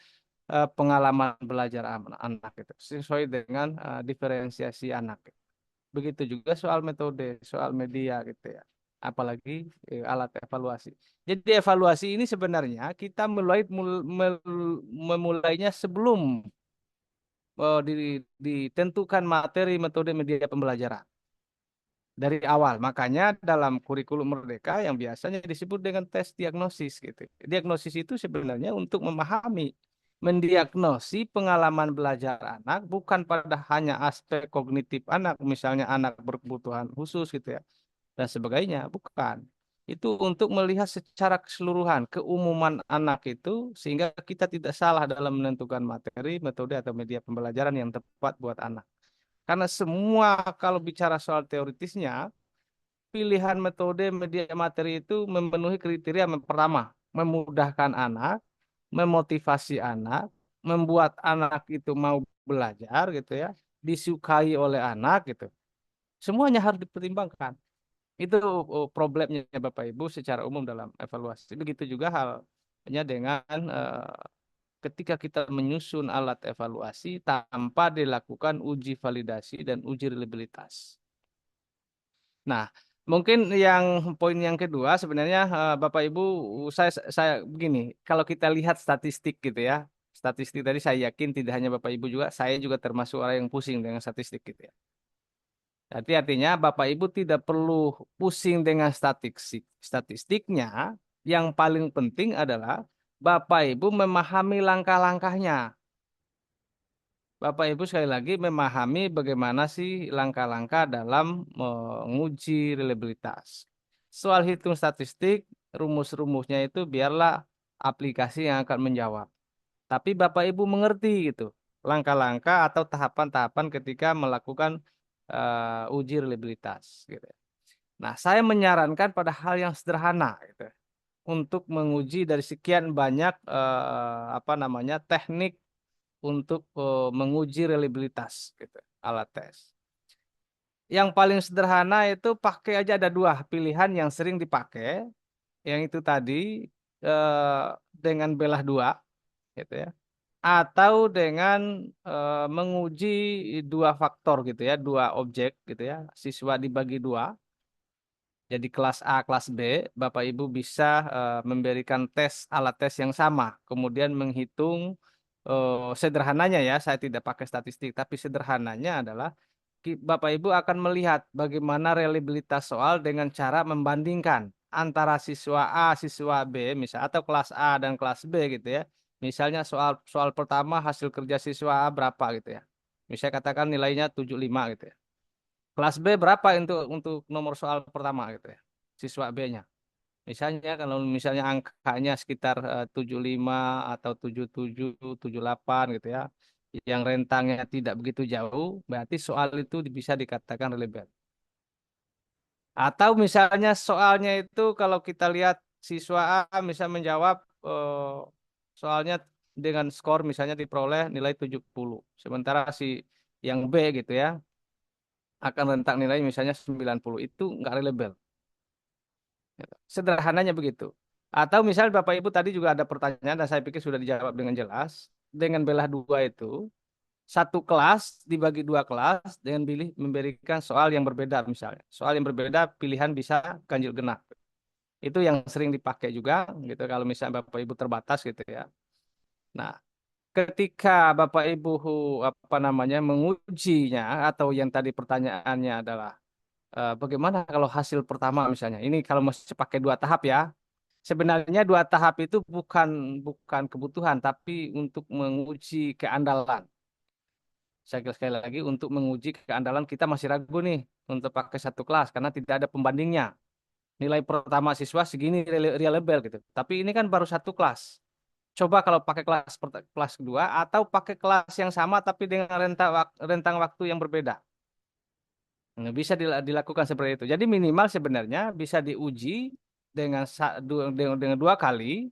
pengalaman belajar anak gitu, sesuai dengan diferensiasi anak. Begitu juga soal metode, soal media gitu ya. Apalagi alat evaluasi. Jadi evaluasi ini sebenarnya kita memulainya sebelum ditentukan materi, metode, media pembelajaran dari awal. Makanya dalam kurikulum Merdeka yang biasanya disebut dengan tes diagnosis gitu. Diagnosis itu sebenarnya untuk memahami, mendiagnosi pengalaman belajar anak bukan pada hanya aspek kognitif anak, misalnya anak berkebutuhan khusus gitu ya dan sebagainya, bukan. Itu untuk melihat secara keseluruhan keumuman anak itu sehingga kita tidak salah dalam menentukan materi, metode atau media pembelajaran yang tepat buat anak. Karena semua kalau bicara soal teoritisnya, pilihan metode, media, materi itu memenuhi kriteria yang pertama, memudahkan anak, memotivasi anak, membuat anak itu mau belajar gitu ya, disukai oleh anak gitu. Semuanya harus dipertimbangkan. Itu problemnya Bapak Ibu secara umum dalam evaluasi. Begitu juga halnya dengan ketika kita menyusun alat evaluasi tanpa dilakukan uji validasi dan uji reliabilitas. Nah, mungkin poin yang kedua sebenarnya Bapak Ibu saya begini, kalau kita lihat statistik gitu ya. Statistik tadi saya yakin tidak hanya Bapak Ibu juga, saya juga termasuk orang yang pusing dengan statistik gitu ya. Jadi artinya Bapak Ibu tidak perlu pusing dengan statistiknya. Yang paling penting adalah Bapak Ibu memahami langkah-langkahnya. Bapak Ibu sekali lagi memahami bagaimana sih langkah-langkah dalam menguji reliabilitas. Soal hitung statistik, rumus-rumusnya itu biarlah aplikasi yang akan menjawab. Tapi Bapak Ibu mengerti gitu langkah-langkah atau tahapan-tahapan ketika melakukan uji reliabilitas gitu. Nah, saya menyarankan pada hal yang sederhana gitu untuk menguji dari sekian banyak teknik untuk menguji reliabilitas gitu, alat tes. Yang paling sederhana itu pakai aja ada dua pilihan yang sering dipakai, yang itu tadi dengan belah dua gitu ya. Atau dengan menguji dua faktor gitu ya, dua objek gitu ya, siswa dibagi dua. Jadi kelas A, kelas B, Bapak Ibu bisa memberikan alat tes yang sama, kemudian menghitung sederhananya ya, saya tidak pakai statistik, tapi sederhananya adalah Bapak Ibu akan melihat bagaimana reliabilitas soal dengan cara membandingkan antara siswa A, siswa B, misalnya atau kelas A dan kelas B gitu ya. Misalnya soal pertama hasil kerja siswa A berapa gitu ya. Misalnya katakan nilainya 75 gitu ya. Kelas B berapa untuk nomor soal pertama gitu ya. Siswa B-nya. Misalnya kalau misalnya angkanya sekitar 75 atau 77, 78 gitu ya. Yang rentangnya tidak begitu jauh, berarti soal itu bisa dikatakan relevan. Atau misalnya soalnya itu kalau kita lihat siswa A bisa menjawab soalnya dengan skor misalnya diperoleh nilai 70. Sementara si yang B gitu ya akan rentang nilai misalnya 90. Itu nggak relevan. Sederhananya begitu. Atau misal Bapak Ibu tadi juga ada pertanyaan dan saya pikir sudah dijawab dengan jelas. Dengan belah dua itu, satu kelas dibagi dua kelas dengan memberikan soal yang berbeda misalnya. Soal yang berbeda pilihan bisa ganjil genap. Itu yang sering dipakai juga gitu kalau misalnya Bapak Ibu terbatas gitu ya. Nah, ketika Bapak Ibu mengujinya atau yang tadi pertanyaannya adalah bagaimana kalau hasil pertama misalnya. Ini kalau masih pakai dua tahap ya. Sebenarnya dua tahap itu bukan kebutuhan tapi untuk menguji keandalan. Saya kira sekali lagi untuk menguji keandalan kita masih ragu nih untuk pakai satu kelas karena tidak ada pembandingnya. Nilai pertama siswa segini reliable gitu. Tapi ini kan baru satu kelas. Coba kalau pakai kelas kedua atau pakai kelas yang sama tapi dengan rentang waktu yang berbeda. Nah, bisa dilakukan seperti itu. Jadi minimal sebenarnya bisa diuji dengan dua kali,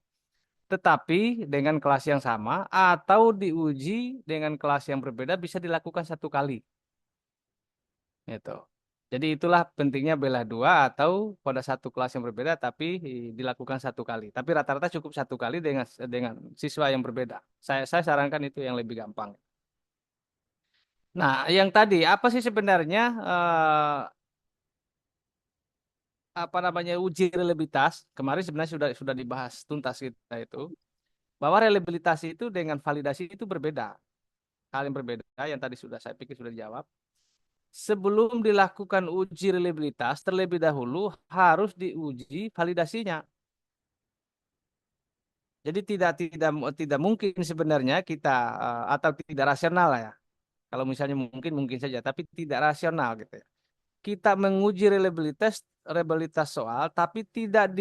tetapi dengan kelas yang sama atau diuji dengan kelas yang berbeda bisa dilakukan satu kali. Gitu. Jadi itulah pentingnya belah dua atau pada satu kelas yang berbeda tapi dilakukan satu kali. Tapi rata-rata cukup satu kali dengan siswa yang berbeda. Saya sarankan itu yang lebih gampang. Nah, yang tadi apa sih sebenarnya uji reliabilitas? Kemarin sebenarnya sudah dibahas tuntas kita itu bahwa reliabilitas itu dengan validasi itu berbeda. Hal yang berbeda yang tadi saya pikir sudah dijawab. Sebelum dilakukan uji reliabilitas, terlebih dahulu harus diuji validasinya. Jadi tidak mungkin sebenarnya kita atau tidak rasional ya. Kalau misalnya mungkin saja, tapi tidak rasional gitu ya. Kita menguji reliabilitas soal, tapi tidak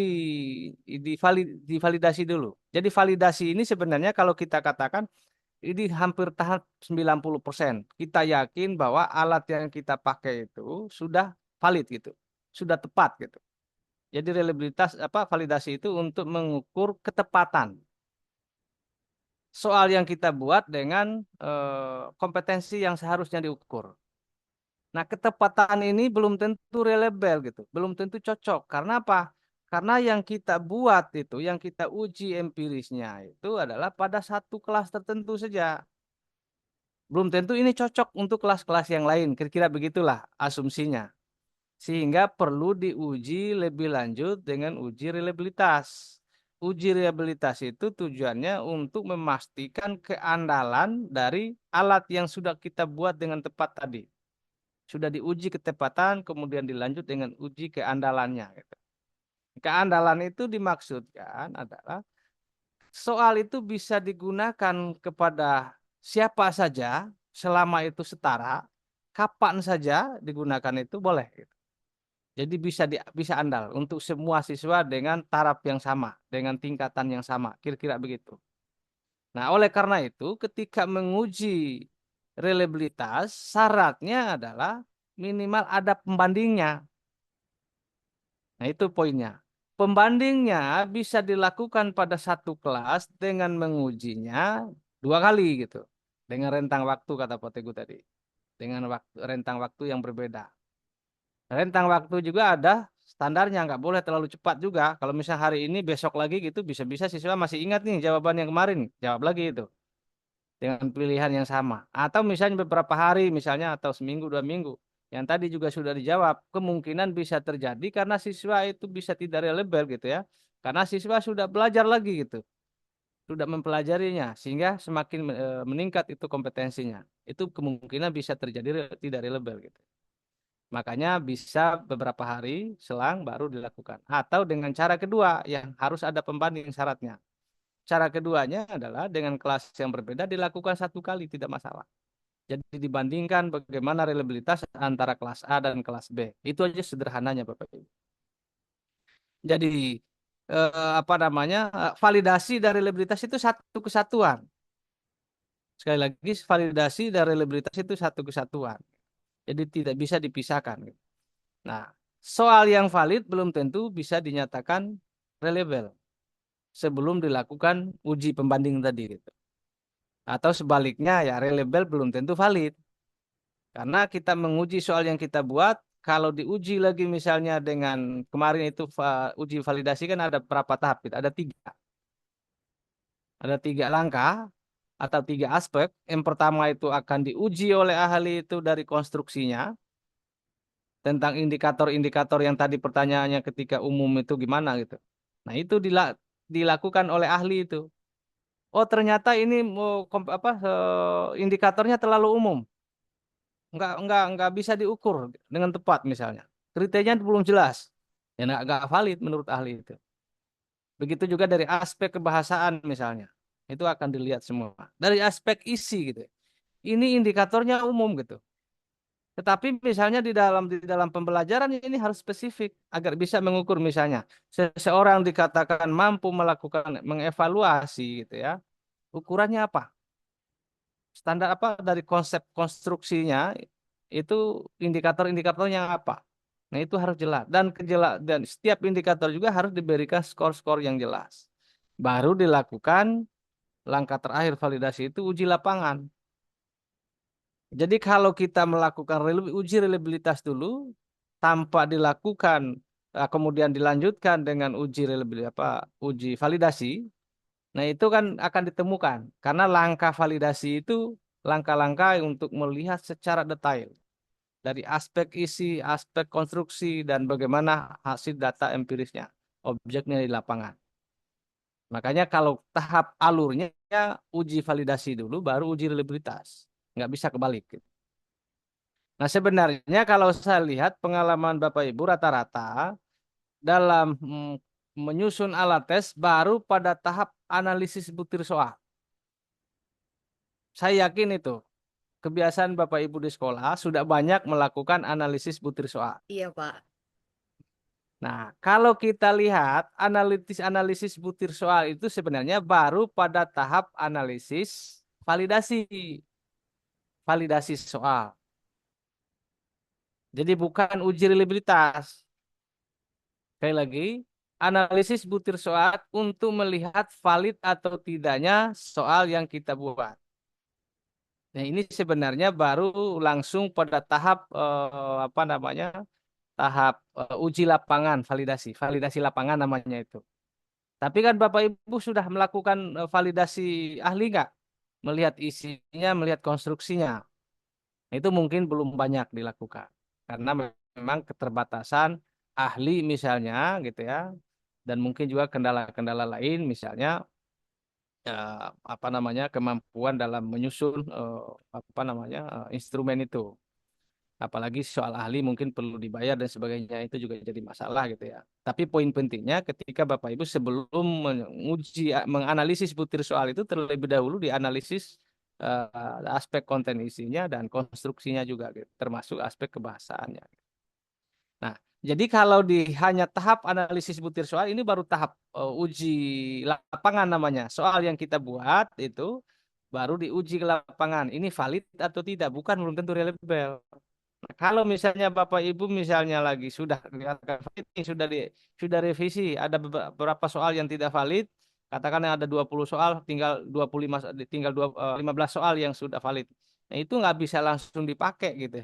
divalidasi dulu. Jadi validasi ini sebenarnya kalau kita katakan ini hampir tahap 90%. Kita yakin bahwa alat yang kita pakai itu sudah valid gitu. Sudah tepat gitu. Jadi validasi itu untuk mengukur ketepatan soal yang kita buat dengan kompetensi yang seharusnya diukur. Nah, ketepatan ini belum tentu reliable gitu. Belum tentu cocok. Karena apa? Karena yang kita buat itu, yang kita uji empirisnya itu adalah pada satu kelas tertentu saja. Belum tentu ini cocok untuk kelas-kelas yang lain. Kira-kira begitulah asumsinya. Sehingga perlu diuji lebih lanjut dengan uji reliabilitas. Uji reliabilitas itu tujuannya untuk memastikan keandalan dari alat yang sudah kita buat dengan tepat tadi. Sudah diuji ketepatan, kemudian dilanjut dengan uji keandalannya. Keandalan itu dimaksudkan adalah soal itu bisa digunakan kepada siapa saja selama itu setara, kapan saja digunakan itu boleh. Jadi bisa andal untuk semua siswa dengan taraf yang sama, dengan tingkatan yang sama, kira-kira begitu. Nah, oleh karena itu ketika menguji reliabilitas, syaratnya adalah minimal ada pembandingnya. Nah, itu poinnya. Pembandingnya bisa dilakukan pada satu kelas dengan mengujinya dua kali gitu. Dengan rentang waktu kata Pak Teguh tadi. Dengan rentang waktu yang berbeda. Rentang waktu juga ada standarnya, nggak boleh terlalu cepat juga. Kalau misalnya hari ini, besok lagi gitu, bisa-bisa siswa masih ingat nih jawaban yang kemarin. Jawab lagi itu. Dengan pilihan yang sama. Atau misalnya beberapa hari misalnya, atau seminggu, 2 minggu. Yang tadi juga sudah dijawab, kemungkinan bisa terjadi karena siswa itu bisa tidak relevan gitu ya. Karena siswa sudah belajar lagi gitu. Sudah mempelajarinya, sehingga semakin meningkat itu kompetensinya. Itu kemungkinan bisa terjadi tidak relevan gitu. Makanya bisa beberapa hari selang baru dilakukan. Atau dengan cara kedua yang harus ada pembanding syaratnya. cara keduanya adalah dengan kelas yang berbeda dilakukan 1 kali, tidak masalah. Jadi dibandingkan bagaimana reliabilitas antara kelas A dan kelas B. Itu aja sederhananya Bapak Ibu. Jadi apa namanya, validasi dan reliabilitas itu satu kesatuan. Sekali lagi, validasi dan reliabilitas itu satu kesatuan. Jadi tidak bisa dipisahkan. Nah, soal yang valid belum tentu bisa dinyatakan reliable sebelum dilakukan uji pembanding tadi gitu. Atau sebaliknya ya, reliable belum tentu valid. Karena kita menguji soal yang kita buat, kalau diuji lagi misalnya dengan kemarin itu uji validasi kan ada berapa tahap gitu? Ada 3. Ada 3 langkah atau 3 aspek. Yang pertama itu akan diuji oleh ahli itu dari konstruksinya, tentang indikator-indikator yang tadi pertanyaannya ketika umum itu gimana gitu. Nah, itu dilakukan oleh ahli itu. Oh, ternyata ini indikatornya terlalu umum. Enggak bisa diukur dengan tepat misalnya. Kriterianya belum jelas. Ya enggak valid menurut ahli itu. Begitu juga dari aspek kebahasaan misalnya. Itu akan dilihat semua. Dari aspek isi gitu. Ini indikatornya umum gitu. Tetapi misalnya di dalam pembelajaran ini harus spesifik agar bisa mengukur misalnya seseorang dikatakan mampu melakukan mengevaluasi gitu ya. Ukurannya apa? Standar apa dari konsep konstruksinya itu indikator-indikatornya apa? Nah, itu harus jelas dan setiap indikator juga harus diberikan skor-skor yang jelas. Baru dilakukan langkah terakhir validasi itu uji lapangan. Jadi kalau kita melakukan uji reliabilitas dulu tanpa dilakukan kemudian dilanjutkan dengan uji validasi, nah itu kan akan ditemukan karena langkah validasi itu langkah-langkah untuk melihat secara detail dari aspek isi, aspek konstruksi dan bagaimana hasil data empirisnya, objeknya di lapangan. Makanya kalau tahap alurnya uji validasi dulu baru uji reliabilitas. Nggak bisa kebalik gitu. Nah, sebenarnya kalau saya lihat pengalaman Bapak Ibu rata-rata dalam menyusun alat tes baru pada tahap analisis butir soal. Saya yakin itu kebiasaan Bapak Ibu di sekolah sudah banyak melakukan analisis butir soal. Iya, Pak. Nah, kalau kita lihat analisis butir soal itu sebenarnya baru pada tahap analisis validasi soal. Jadi bukan uji reliabilitas. Sekali lagi, analisis butir soal untuk melihat valid atau tidaknya soal yang kita buat. Nah, ini sebenarnya baru langsung pada tahap tahap uji lapangan, validasi lapangan namanya itu. Tapi kan Bapak Ibu sudah melakukan validasi ahli nggak? Melihat isinya, melihat konstruksinya. Itu mungkin belum banyak dilakukan. Karena memang keterbatasan ahli misalnya gitu ya. Dan mungkin juga kendala-kendala lain misalnya kemampuan dalam menyusun instrumen itu. Apalagi soal ahli mungkin perlu dibayar dan sebagainya, itu juga jadi masalah gitu ya. Tapi poin pentingnya ketika Bapak Ibu sebelum menganalisis butir soal itu terlebih dahulu dianalisis aspek konten isinya dan konstruksinya juga gitu, termasuk aspek kebahasaannya. Nah, jadi kalau hanya tahap analisis butir soal ini baru tahap uji lapangan namanya. Soal yang kita buat itu baru diuji ke lapangan. Ini valid atau tidak, bukan belum tentu reliable. Nah, kalau misalnya Bapak Ibu misalnya lagi sudah dikatakan valid, sudah revisi, ada beberapa soal yang tidak valid, katakan ada 20 soal, tinggal 15 soal yang sudah valid. Nah, itu nggak bisa langsung dipakai gitu.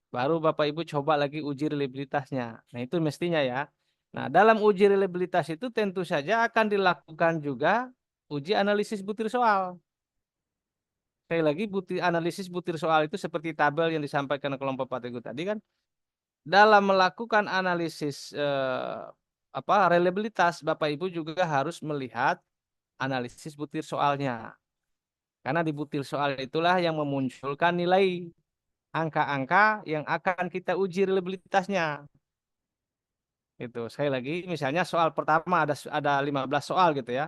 Baru Bapak Ibu coba lagi uji reliabilitasnya. Nah, itu mestinya ya. Nah, dalam uji reliabilitas itu tentu saja akan dilakukan juga uji analisis butir soal. Sekali lagi, analisis butir soal itu seperti tabel yang disampaikan kelompok Pak Teguh tadi kan. Dalam melakukan analisis reliabilitas, Bapak Ibu juga harus melihat analisis butir soalnya. Karena di butir soal itulah yang memunculkan nilai angka-angka yang akan kita uji reliabilitasnya. Itu sekali lagi, misalnya soal pertama ada 15 soal gitu ya.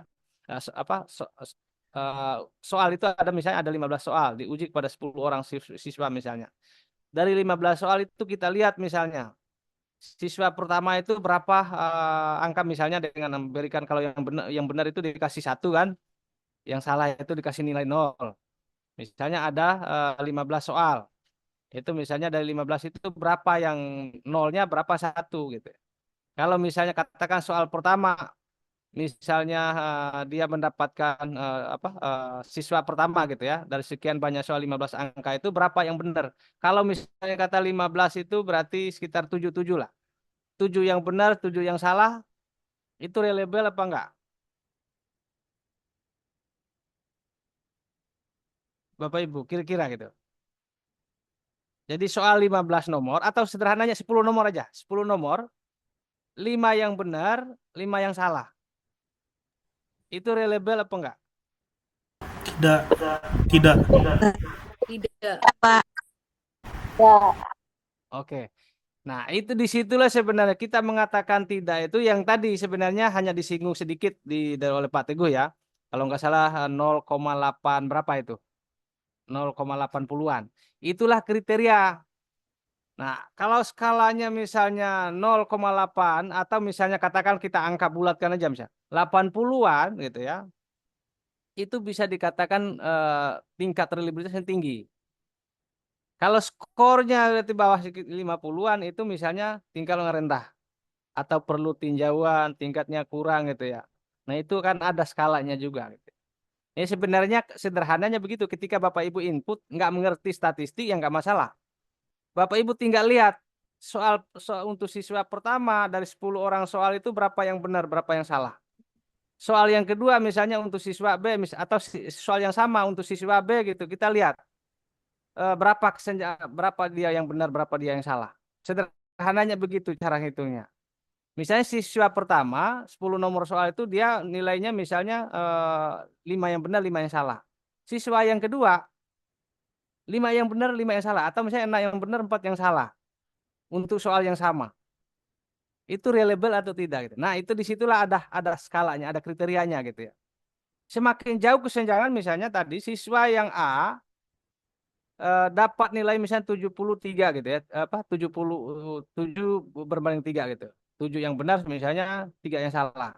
soal itu ada misalnya ada 15 soal diuji kepada 10 orang siswa misalnya. Dari 15 soal itu kita lihat misalnya siswa pertama itu berapa angka misalnya dengan memberikan kalau yang benar itu dikasih 1 kan, yang salah itu dikasih nilai 0. Misalnya ada 15 soal. Itu misalnya dari 15 itu berapa yang nolnya, berapa 1 gitu. Kalau misalnya katakan soal pertama, misalnya dia mendapatkan siswa pertama gitu ya, dari sekian banyak soal 15 angka itu berapa yang benar. Kalau misalnya kata 15 itu berarti sekitar 77 lah. 7 yang benar, 7 yang salah, itu reliable apa enggak? Bapak Ibu, kira-kira gitu. Jadi soal 15 nomor atau sederhananya 10 nomor aja. 10 nomor, 5 yang benar, 5 yang salah. Itu reliable apa enggak? Tidak. Tidak. Tidak. Pak. Oke. Nah, itu disitulah sebenarnya kita mengatakan tidak itu yang tadi sebenarnya hanya disinggung sedikit oleh Pak Teguh ya. Kalau nggak salah 0,8 berapa itu? 0,80-an. Itulah kriteria. Nah, kalau skalanya misalnya 0,8 atau misalnya katakan kita angka bulatkan aja misalnya 80-an gitu ya. Itu bisa dikatakan tingkat reliabilitas yang tinggi. Kalau skornya di bawah 50-an itu misalnya tingkat yang rendah atau perlu tinjauan, tingkatnya kurang gitu ya. Nah, itu kan ada skalanya juga gitu. Ya sebenarnya sederhananya begitu, ketika Bapak Ibu input nggak mengerti statistik ya nggak masalah. Bapak Ibu tinggal lihat soal untuk siswa pertama dari 10 orang soal itu berapa yang benar, berapa yang salah. Soal yang kedua misalnya untuk siswa B atau soal yang sama untuk siswa B gitu, kita lihat berapa dia yang benar, berapa dia yang salah. Sederhananya begitu cara hitungnya. Misalnya siswa pertama 10 nomor soal itu dia nilainya misalnya 5 yang benar, 5 yang salah. Siswa yang kedua 5 yang benar, 5 yang salah, atau misalnya 6 yang benar, 4 yang salah untuk soal yang sama. Itu reliable atau tidak gitu. Nah, itu disitulah ada skalanya, ada kriterianya gitu ya. Semakin jauh kesenjangan misalnya tadi siswa yang A dapat nilai misalnya 73 gitu ya. 77 berbanding 3 gitu. 7 yang benar misalnya, 3 yang salah.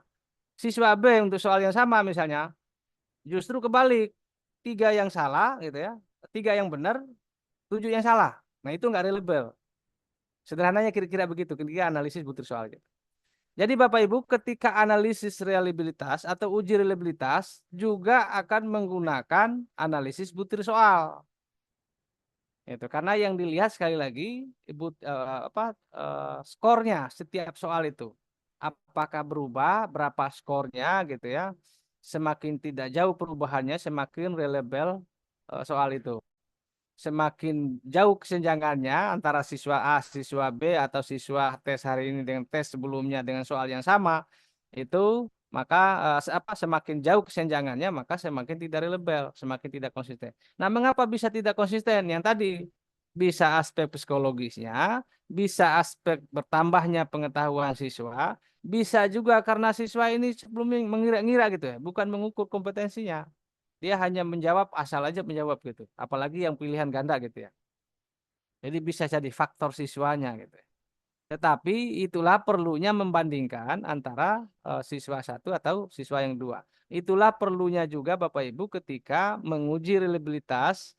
Siswa B untuk soal yang sama misalnya justru kebalik. 3 yang salah gitu ya. 3 yang benar, 7 yang salah. Nah, itu nggak reliable. Sederhananya kira-kira begitu ketika analisis butir soal gitu. Jadi Bapak Ibu ketika analisis reliabilitas atau uji reliabilitas juga akan menggunakan analisis butir soal. Itu karena yang dilihat sekali lagi skornya setiap soal itu. Apakah berubah, berapa skornya gitu ya. Semakin tidak jauh perubahannya semakin reliable soal itu. Semakin jauh kesenjangannya antara siswa A, siswa B atau siswa tes hari ini dengan tes sebelumnya dengan soal yang sama itu maka semakin jauh kesenjangannya maka semakin tidak reliable, semakin tidak konsisten. Nah, mengapa bisa tidak konsisten? Yang tadi bisa aspek psikologisnya, bisa aspek bertambahnya pengetahuan siswa, bisa juga karena siswa ini sebelumnya mengira-ngira gitu ya, bukan mengukur kompetensinya. Dia hanya menjawab asal aja menjawab gitu. Apalagi yang pilihan ganda gitu ya. Jadi bisa jadi faktor siswanya gitu. Tetapi itulah perlunya membandingkan antara siswa satu atau siswa yang dua. Itulah perlunya juga Bapak Ibu ketika menguji reliabilitas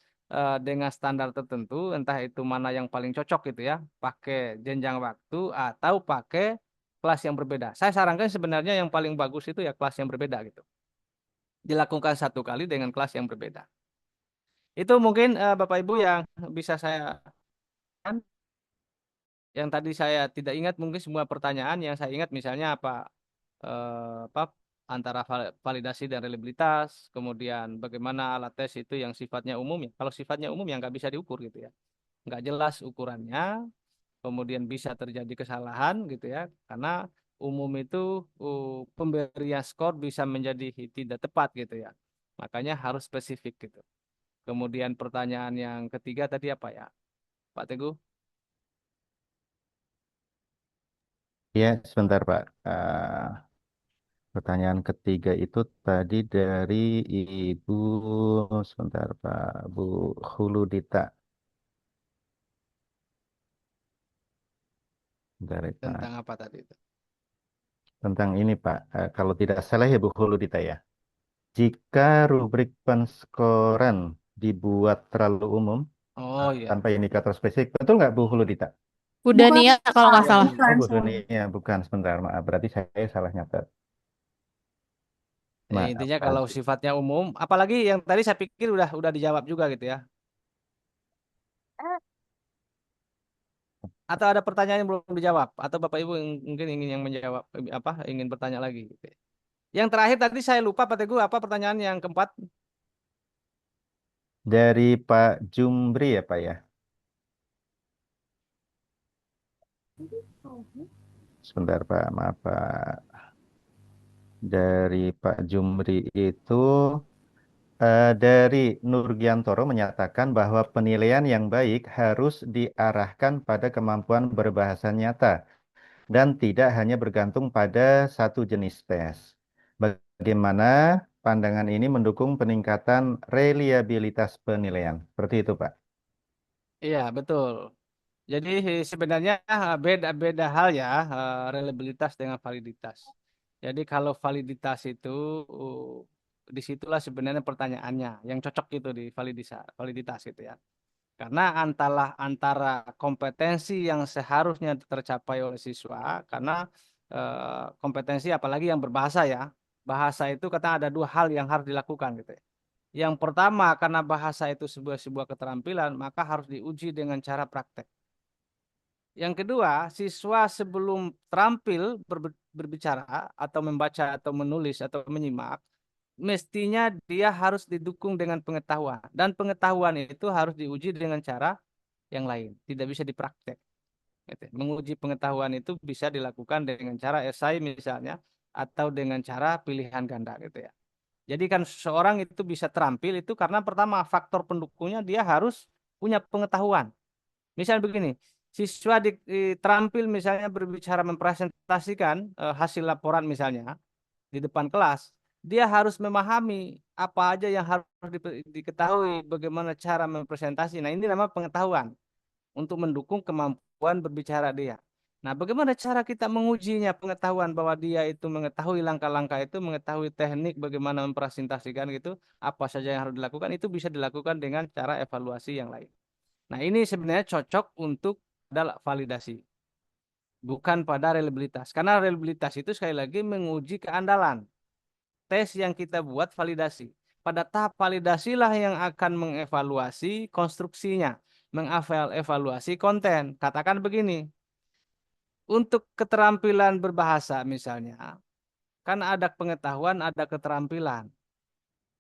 dengan standar tertentu, entah itu mana yang paling cocok gitu ya, pakai jenjang waktu atau pakai kelas yang berbeda. Saya sarankan sebenarnya yang paling bagus itu ya kelas yang berbeda gitu. Dilakukan satu kali dengan kelas yang berbeda. Itu mungkin Bapak Ibu yang bisa saya yang tadi saya tidak ingat mungkin semua pertanyaan yang saya ingat misalnya apa antara validasi dan reliabilitas, kemudian bagaimana alat tes itu yang sifatnya umum ya. Kalau sifatnya umum ya nggak bisa diukur gitu ya. Nggak jelas ukurannya, kemudian bisa terjadi kesalahan gitu ya. Karena umum itu pemberian skor bisa menjadi tidak tepat gitu ya. Makanya harus spesifik gitu. Kemudian pertanyaan yang ketiga tadi apa ya, Pak Teguh? Ya, sebentar Pak. Pertanyaan ketiga itu tadi dari Ibu, sebentar Pak, Bu Huludita. Bentar ya, Pak. Tentang apa tadi itu? Tentang ini Pak, kalau tidak salah ya Bu Huludita ya. Jika rubrik penskoran dibuat terlalu umum, Oh iya. tanpa indikator spesifik, betul nggak Bu Huludita? Udah Bukan, Nia kalau nggak Iya, salah. Bu. bukan, Oh, Bu sorry. Dunia, bukan, sebentar, maaf. Berarti saya salah nyatet. Maaf, Intinya kalau Pak. sifatnya umum, apalagi yang tadi saya pikir udah dijawab juga gitu ya. Atau ada pertanyaan yang belum dijawab, atau Bapak Ibu mungkin ingin yang menjawab apa ingin bertanya lagi gitu. Yang terakhir tadi saya lupa Pak Teguh apa pertanyaan yang keempat? Dari Pak Jumri ya Pak ya. Sebentar Pak, maaf Pak. Dari Pak Jumri itu dari Nurgiantoro menyatakan bahwa penilaian yang baik harus diarahkan pada kemampuan berbahasa nyata dan tidak hanya bergantung pada satu jenis tes. Bagaimana pandangan ini mendukung peningkatan reliabilitas penilaian? Seperti itu Pak. Iya betul. Jadi sebenarnya beda-beda hal ya reliabilitas dengan validitas. Jadi kalau validitas itu disitulah sebenarnya pertanyaannya yang cocok gitu di validitas gitu ya. Karena antara kompetensi yang seharusnya tercapai oleh siswa, karena kompetensi apalagi yang berbahasa ya, bahasa itu kata ada dua hal yang harus dilakukan gitu ya. Yang pertama karena bahasa itu sebuah keterampilan, maka harus diuji dengan cara praktek. Yang kedua, siswa sebelum terampil berbicara atau membaca atau menulis atau menyimak, mestinya dia harus didukung dengan pengetahuan. Dan pengetahuan itu harus diuji dengan cara yang lain, tidak bisa dipraktek. Gitu. Menguji pengetahuan itu bisa dilakukan dengan cara esai misalnya, atau dengan cara pilihan ganda gitu ya. Jadi kan seseorang itu bisa terampil itu karena pertama faktor pendukungnya dia harus punya pengetahuan. Misal begini, siswa terampil misalnya berbicara mempresentasikan hasil laporan misalnya di depan kelas, dia harus memahami apa aja yang harus diketahui, bagaimana cara mempresentasi. Nah, ini namanya pengetahuan untuk mendukung kemampuan berbicara dia. Nah, bagaimana cara kita mengujinya pengetahuan bahwa dia itu mengetahui langkah-langkah itu, mengetahui teknik bagaimana mempresentasikan gitu, apa saja yang harus dilakukan, itu bisa dilakukan dengan cara evaluasi yang lain. Nah, ini sebenarnya cocok untuk adalah validasi, bukan pada reliabilitas. Karena reliabilitas itu sekali lagi menguji keandalan. Tes yang kita buat validasi. Pada tahap validasilah yang akan mengevaluasi konstruksinya, mengevaluasi konten. Katakan begini, untuk keterampilan berbahasa misalnya, kan ada pengetahuan, ada keterampilan.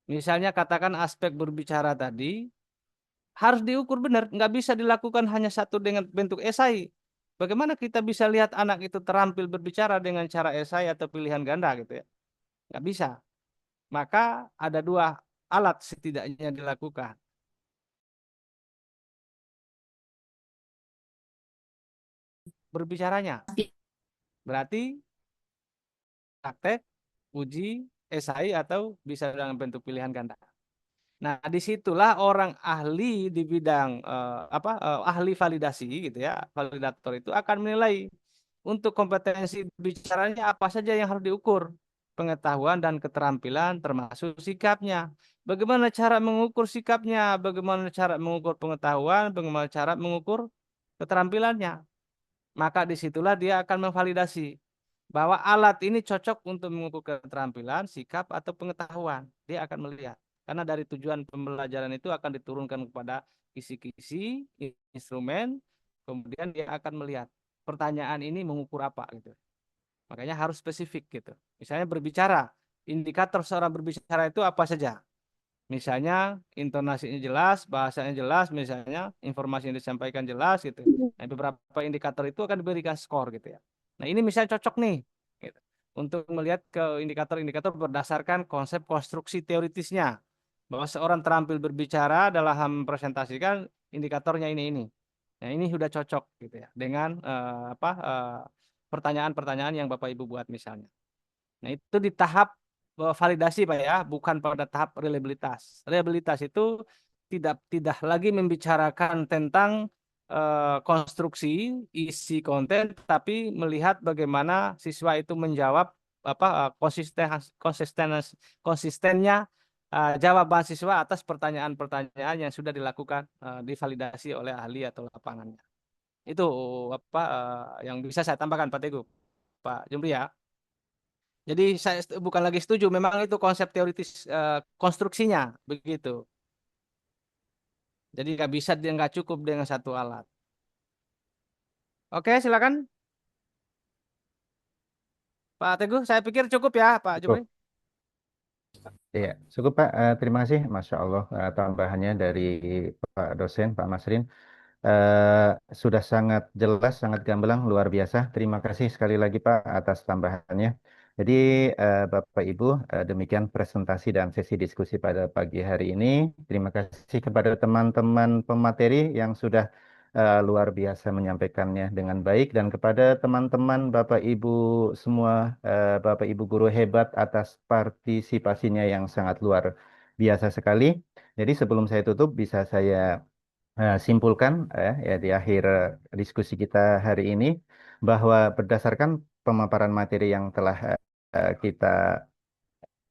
Misalnya katakan aspek berbicara tadi, harus diukur benar, nggak bisa dilakukan hanya satu dengan bentuk esai. Bagaimana kita bisa lihat anak itu terampil berbicara dengan cara esai atau pilihan ganda gitu ya? Nggak bisa. Maka ada dua alat setidaknya dilakukan. Berbicaranya. Berarti praktek, uji, esai atau bisa dalam bentuk pilihan ganda. Nah, disitulah orang ahli di bidang ahli validasi gitu ya, validator itu akan menilai untuk kompetensi bicaranya apa saja yang harus diukur, pengetahuan dan keterampilan termasuk sikapnya. Bagaimana cara mengukur sikapnya, bagaimana cara mengukur pengetahuan, bagaimana cara mengukur keterampilannya. Maka disitulah dia akan memvalidasi bahwa alat ini cocok untuk mengukur keterampilan, sikap atau pengetahuan. Dia akan melihat. Karena dari tujuan pembelajaran itu akan diturunkan kepada kisi-kisi, instrumen, kemudian dia akan melihat pertanyaan ini mengukur apa gitu. Makanya harus spesifik gitu. Misalnya berbicara, indikator seorang berbicara itu apa saja? Misalnya intonasinya jelas, bahasanya jelas, misalnya informasi yang disampaikan jelas gitu. Nah, beberapa indikator itu akan diberikan skor gitu ya. Nah, ini misalnya cocok nih gitu. Untuk melihat ke indikator-indikator berdasarkan konsep konstruksi teoritisnya. Bahwa seorang terampil berbicara dalam mempresentasikan indikatornya ini. Nah, ini sudah cocok gitu ya dengan pertanyaan-pertanyaan yang Bapak Ibu buat misalnya. Nah, itu di tahap validasi Pak ya, bukan pada tahap reliabilitas. Reliabilitas itu tidak lagi membicarakan tentang konstruksi, isi konten, tapi melihat bagaimana siswa itu menjawab konsistennya jawaban siswa atas pertanyaan-pertanyaan yang sudah dilakukan divalidasi oleh ahli atau lapangannya. Itu yang bisa saya tambahkan Pak Teguh, Pak Jumri ya. Jadi saya bukan lagi setuju, memang itu konsep teoritis konstruksinya begitu. Jadi nggak cukup dengan satu alat. Oke, silakan. Pak Teguh, saya pikir cukup ya, Pak Cukup. Jumri. Iya, cukup Pak. Terima kasih, Masya Allah, tambahannya dari Pak dosen, Pak Masrin. Sudah sangat jelas, sangat gamblang, luar biasa. Terima kasih sekali lagi Pak atas tambahannya. Jadi Bapak Ibu, demikian presentasi dan sesi diskusi pada pagi hari ini. Terima kasih kepada teman-teman pemateri yang sudah luar biasa menyampaikannya dengan baik, dan kepada teman-teman Bapak Ibu semua, Bapak Ibu guru hebat atas partisipasinya yang sangat luar biasa sekali. Jadi sebelum saya tutup, bisa saya simpulkan ya di akhir diskusi kita hari ini, bahwa berdasarkan pemaparan materi yang telah kita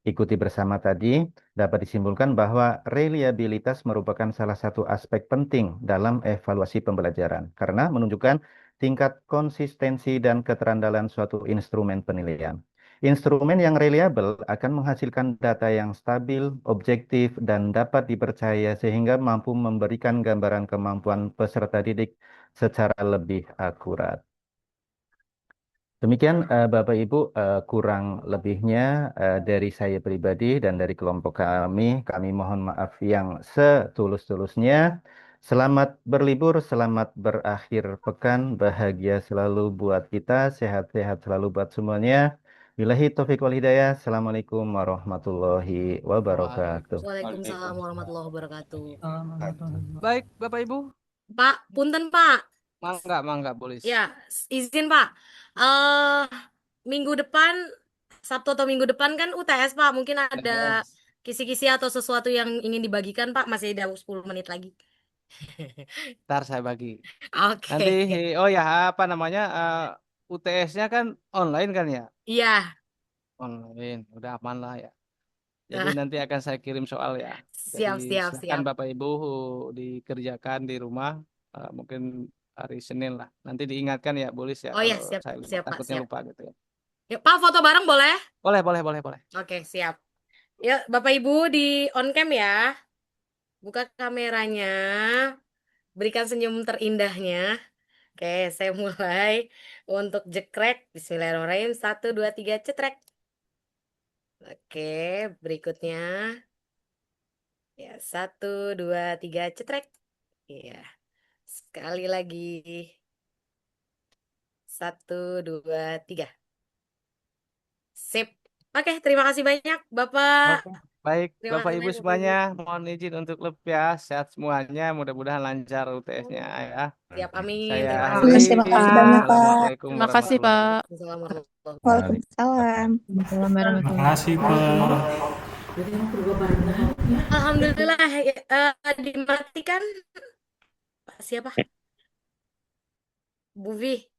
ikuti bersama tadi, dapat disimpulkan bahwa reliabilitas merupakan salah satu aspek penting dalam evaluasi pembelajaran karena menunjukkan tingkat konsistensi dan keterandalan suatu instrumen penilaian. Instrumen yang reliable akan menghasilkan data yang stabil, objektif, dan dapat dipercaya sehingga mampu memberikan gambaran kemampuan peserta didik secara lebih akurat. Demikian Bapak Ibu, kurang lebihnya dari saya pribadi dan dari kelompok kami mohon maaf yang setulus-tulusnya. Selamat berlibur, selamat berakhir pekan, bahagia selalu buat kita, sehat-sehat selalu buat semuanya. Billahi taufiq wal hidayah. Assalamualaikum warahmatullahi wabarakatuh. Waalaikumsalam warahmatullahi wabarakatuh. Baik, Bapak Ibu. Pak, punten Pak. Mangga, boleh. Ya, izin Pak. Minggu depan, Sabtu atau minggu depan kan UTS Pak. Mungkin ada kisi-kisi atau sesuatu yang ingin dibagikan Pak. Masih ada 10 menit lagi. Ntar saya bagi. Oke. Nanti, oh ya, apa namanya, UTS-nya kan online kan ya? Iya. Online, udah aman lah ya. Jadi nanti akan saya kirim soal ya. Siap, Jadi siap, silakan siap. Bapak Ibu dikerjakan di rumah, mungkin hari Senin lah. Nanti diingatkan ya, Bulis ya. Oh ya, kalau siap, saya lupa, siap Pak, takutnya siap. lupa gitu ya. Ya, Pak, foto bareng boleh? Boleh. Oke, siap. Ya, Bapak Ibu di on cam ya. Buka kameranya. Berikan senyum terindahnya. Oke, saya mulai untuk jekrek. Bismillahirrahmanirrahim. 1, 2, 3, cetrek. Oke, berikutnya. Ya, 1, 2, 3, cetrek. Iya. Sekali lagi. 1, 2, 3. Sip. Oke, terima kasih banyak, Bapak. Oke. Baik, Terima Bapak kasih Ibu banyak, Bapak semuanya, Ibu. mohon izin untuk klub ya. Sehat semuanya, mudah-mudahan lancar UTS-nya ya. Siap, amin. Saya Terima kasih akhiri. banyak, Terima kasih banyak, Pak. Assalamualaikum Terima kasih, warahmatullahi Pak. Waalaikumsalam warahmatullahi Waalaikumsalam. Terima kasih Pak. Alhamdulillah, dimatikan. Pak siapa? Bu Vi.